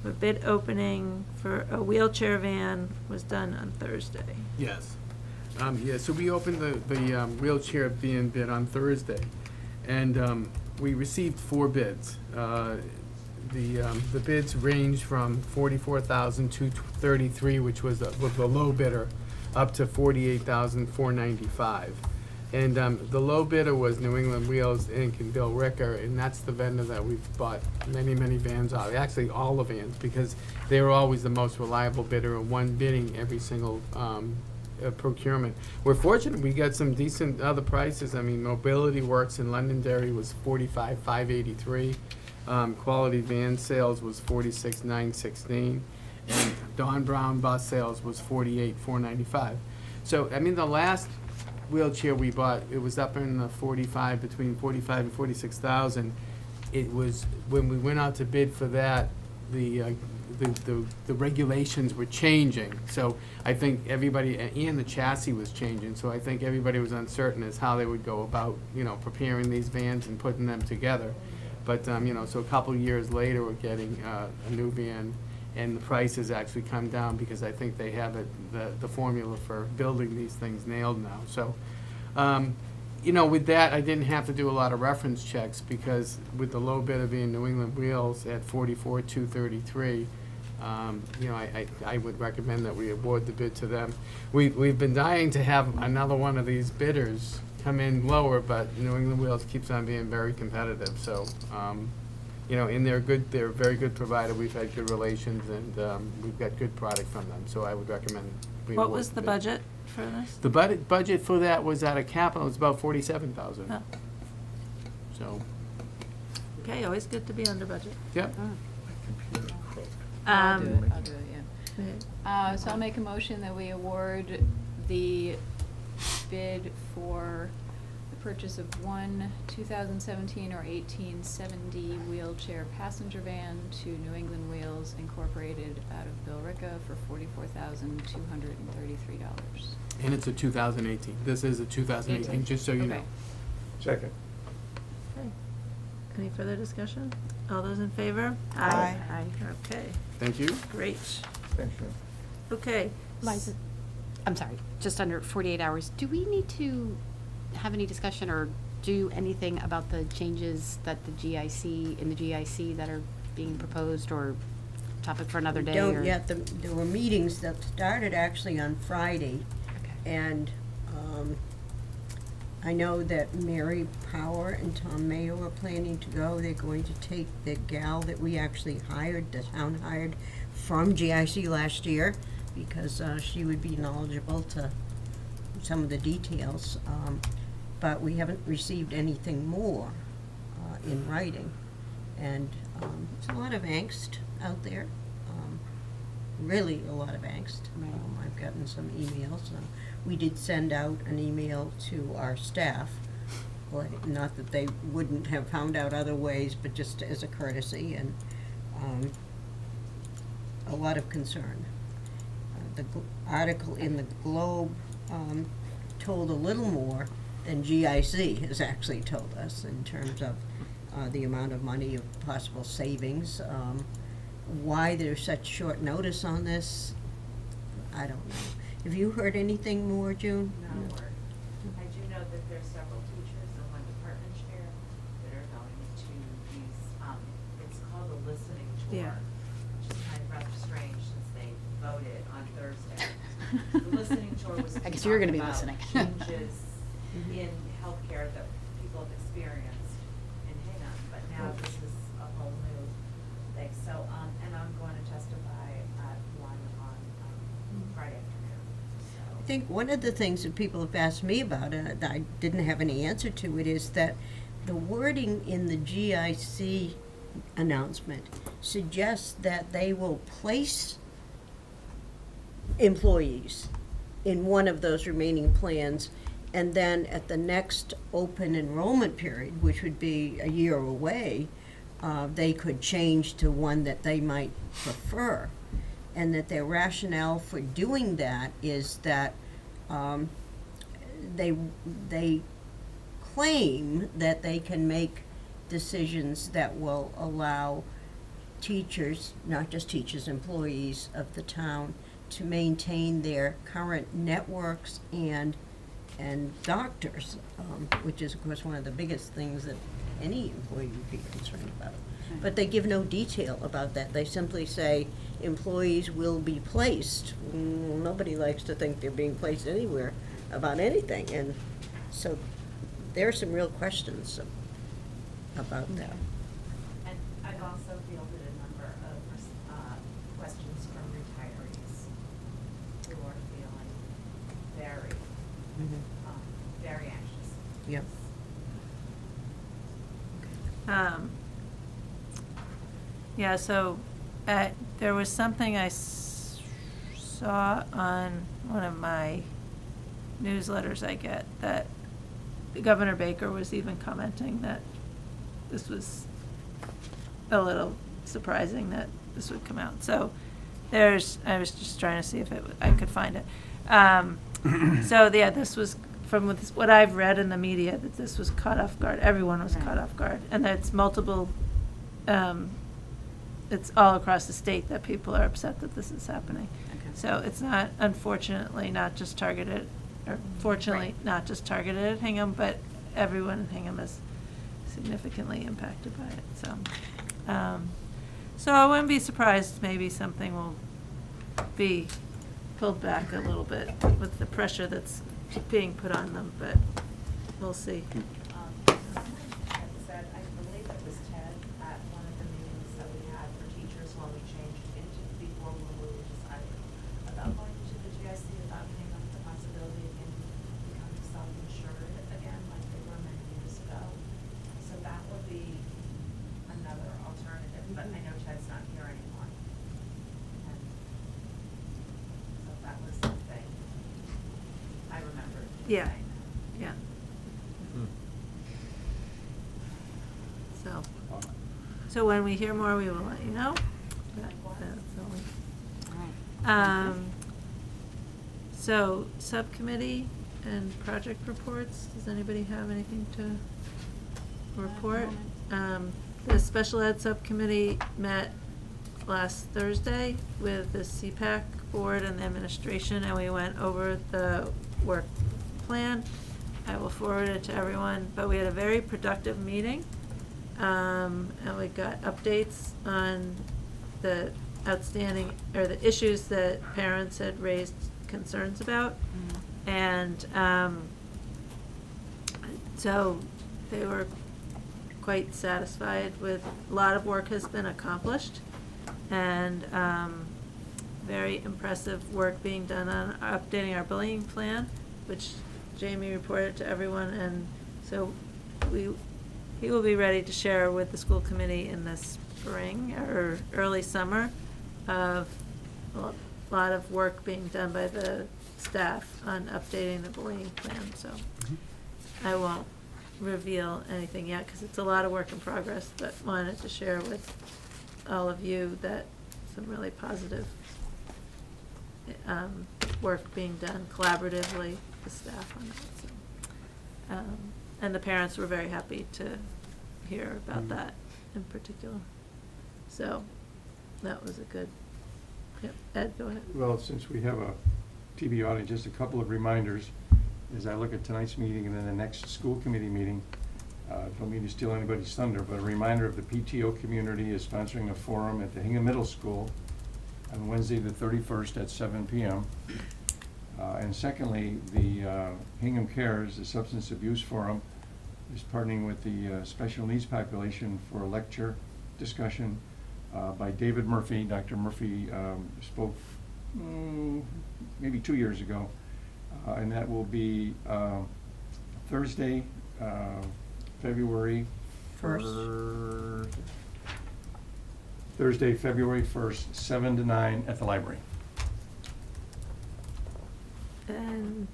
a bid opening for a wheelchair van was done on Thursday. Yes. Yeah, so we opened the wheelchair van bid on Thursday, and we received 4 bids. The bids range from $44,233, which was the low bidder, up to $48,495. And the low bidder was New England Wheels Inc. and Bill Ricker, and that's the vendor that we've bought many, many vans out of. Actually, all the vans, because they were always the most reliable bidder and one bidding every single procurement. We're fortunate we got some decent other prices. I mean, Mobility Works in Londonderry was $45,583. Quality Van Sales was $46,916, and Don Brown Bus Sales was $48,495. So, I mean, the last wheelchair we bought, it was up in the between 45 and 46,000. It was, when we went out to bid for that, the regulations were changing. So I think everybody, and the chassis was changing, so I think everybody was uncertain as how they would go about, you know, preparing these vans and putting them together. But, you know, so a couple years later, we're getting a new van, and the price has actually come down because I think they have the formula for building these things nailed now. So, you know, with that, I didn't have to do a lot of reference checks, because with the low bidder being New England Wheels at $44,233, you know, I would recommend that we award the bid to them. We've been dying to have another one of these bidders come in lower, but New England Wheels keeps on being very competitive. So, you know, and they're a very good provider. We've had good relations, and we've got good product from them. So I would recommend we What award was the bid. budget for this? The budget for that was out of capital. It's about $47,000. Oh. So, Okay, always good to be under budget. yep. computer cook. I'll do Um, it, yeah. So I'll make a motion that we award the bid for the purchase of one 2017 or 18 7D wheelchair passenger van to New England Wheels Incorporated out of Billerica for $44,233. And it's a 2018. This is a 2018, just so you know. Okay. Second. Okay. Any further discussion? All those in favor? Aye. Aye. Okay, Thank you. great. Thanks, Jim. Okay. Liza, I'm sorry, just under 48 hours. Do we need to have any discussion or do anything about the changes that the GIC, in the GIC that are being proposed, or topic for another day? Don't or- yet, there were meetings that started actually on Friday, Okay. and I know that Mary Power and Tom Mayo are planning to go. They're going to take the gal that we actually hired, the town hired from GIC last year, because she would be knowledgeable to some of the details. But we haven't received anything more in writing. And there's a lot of angst out there, really a lot of angst. Right. I've gotten some emails. We did send out an email to our staff, not that they wouldn't have found out other ways, but just as a courtesy, and a lot of concern. The article in the Globe told a little more than GIC has actually told us in terms of the amount of money of possible savings. Why there's such short notice on this, I don't know. Have you heard anything more, June? Not a word. I do know that there's several teachers and one department chair that are going to use, it's called a listening tour. Yeah. Which is kind of rather strange since they voted on Thursday. The listening tour was to I guess you're talk gonna be about listening. changes in healthcare that people have experienced in Hingham, but now this is a whole new thing. So, and I'm going to testify at one on Friday afternoon. I think one of the things that people have asked me about, and I didn't have any answer to it, is that the wording in the GIC announcement suggests that they will place employees in one of those remaining plans, and then at the next open enrollment period, which would be a year away, they could change to one that they might prefer. And that their rationale for doing that is that they claim that they can make decisions that will allow teachers, not just teachers, employees of the town, to maintain their current networks and doctors, which is, of course, one of the biggest things that any employee would be concerned about. But they give no detail about that. They simply say employees will be placed. Nobody likes to think they're being placed anywhere about anything. And so there are some real questions about that. And I've also fielded a number of questions from retirees who are feeling very, very anxious. Yep. Yeah, so there was something I saw on one of my newsletters I get that Governor Baker was even commenting that this was a little surprising that this would come out. So I was just trying to see if I could find it. So yeah, this was from what I've read in the media, that this was caught off guard. Everyone was caught off guard, and that's multiple. It's all across the state that people are upset that this is happening. Okay. So it's not, unfortunately, not just targeted, or fortunately, not just targeted at Hingham, but everyone in Hingham is significantly impacted by it. So I wouldn't be surprised. Maybe something will be pulled back a little bit with the pressure that's being put on them, but we'll see. Ted said, I believe it was Ted, at one of the meetings that we had for teachers when we changed into, before we decided about going into the GIC, about came up the possibility of him becoming self-insured again, like they were many years ago. So that would be another alternative, but I know Ted's not here Yeah, yeah. Hmm. So when we hear more, we will let you know. That's all we- So, subcommittee and project reports, does anybody have anything to report? The special ed subcommittee met last Thursday with the CPAC board and the administration, and we went over the work plan. I will forward it to everyone, but we had a very productive meeting. And we got updates on the outstanding, or the issues that parents had raised concerns about. And, so they were quite satisfied with, a lot of work has been accomplished. And, very impressive work being done on updating our bullying plan, which Jamie reported to everyone, and so he will be ready to share with the school committee in the spring or early summer of a lot of work being done by the staff on updating the bullying plan, so I won't reveal anything yet, because it's a lot of work in progress, but wanted to share with all of you that some really positive work being done collaboratively with staff on that, so. And the parents were very happy to hear about that in particular. So, that was a good, yep, Ed, go ahead. Well, since we have a TV audience, just a couple of reminders as I look at tonight's meeting and then the next school committee meeting. Don't mean to steal anybody's thunder, but a reminder of the PTO community is sponsoring a forum at the Hingham Middle School on Wednesday the 31st at 7 p.m. And secondly, the Hingham Cares, the Substance Abuse Forum, is partnering with the special needs population for a lecture discussion by David Murphy. Dr. Murphy spoke maybe 2 years ago, and that will be Thursday, February 1st. Thursday, February 1st, 7 to 9 at the library. And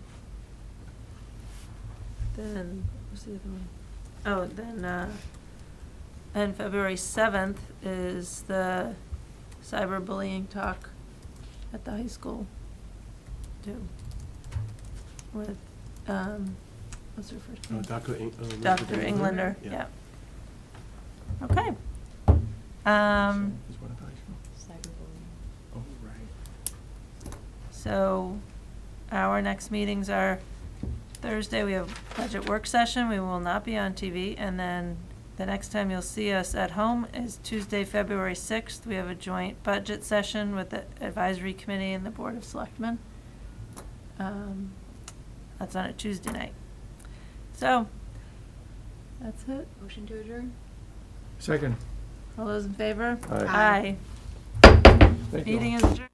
then, what's the other one? Oh, then, and February 7th is the cyberbullying talk at the high school, too. With, what's her first name? Dr. Englander, yeah. Okay. Oh, right. So, our next meetings are Thursday, we have budget work session, we will not be on TV, and then the next time you'll see us at home is Tuesday, February 6th. We have a joint budget session with the advisory committee and the Board of Selectmen. That's on a Tuesday night. So, that's it. Motion to adjourn? Second. All those in favor? Aye. Aye. Thank you all. Meeting is adjourned.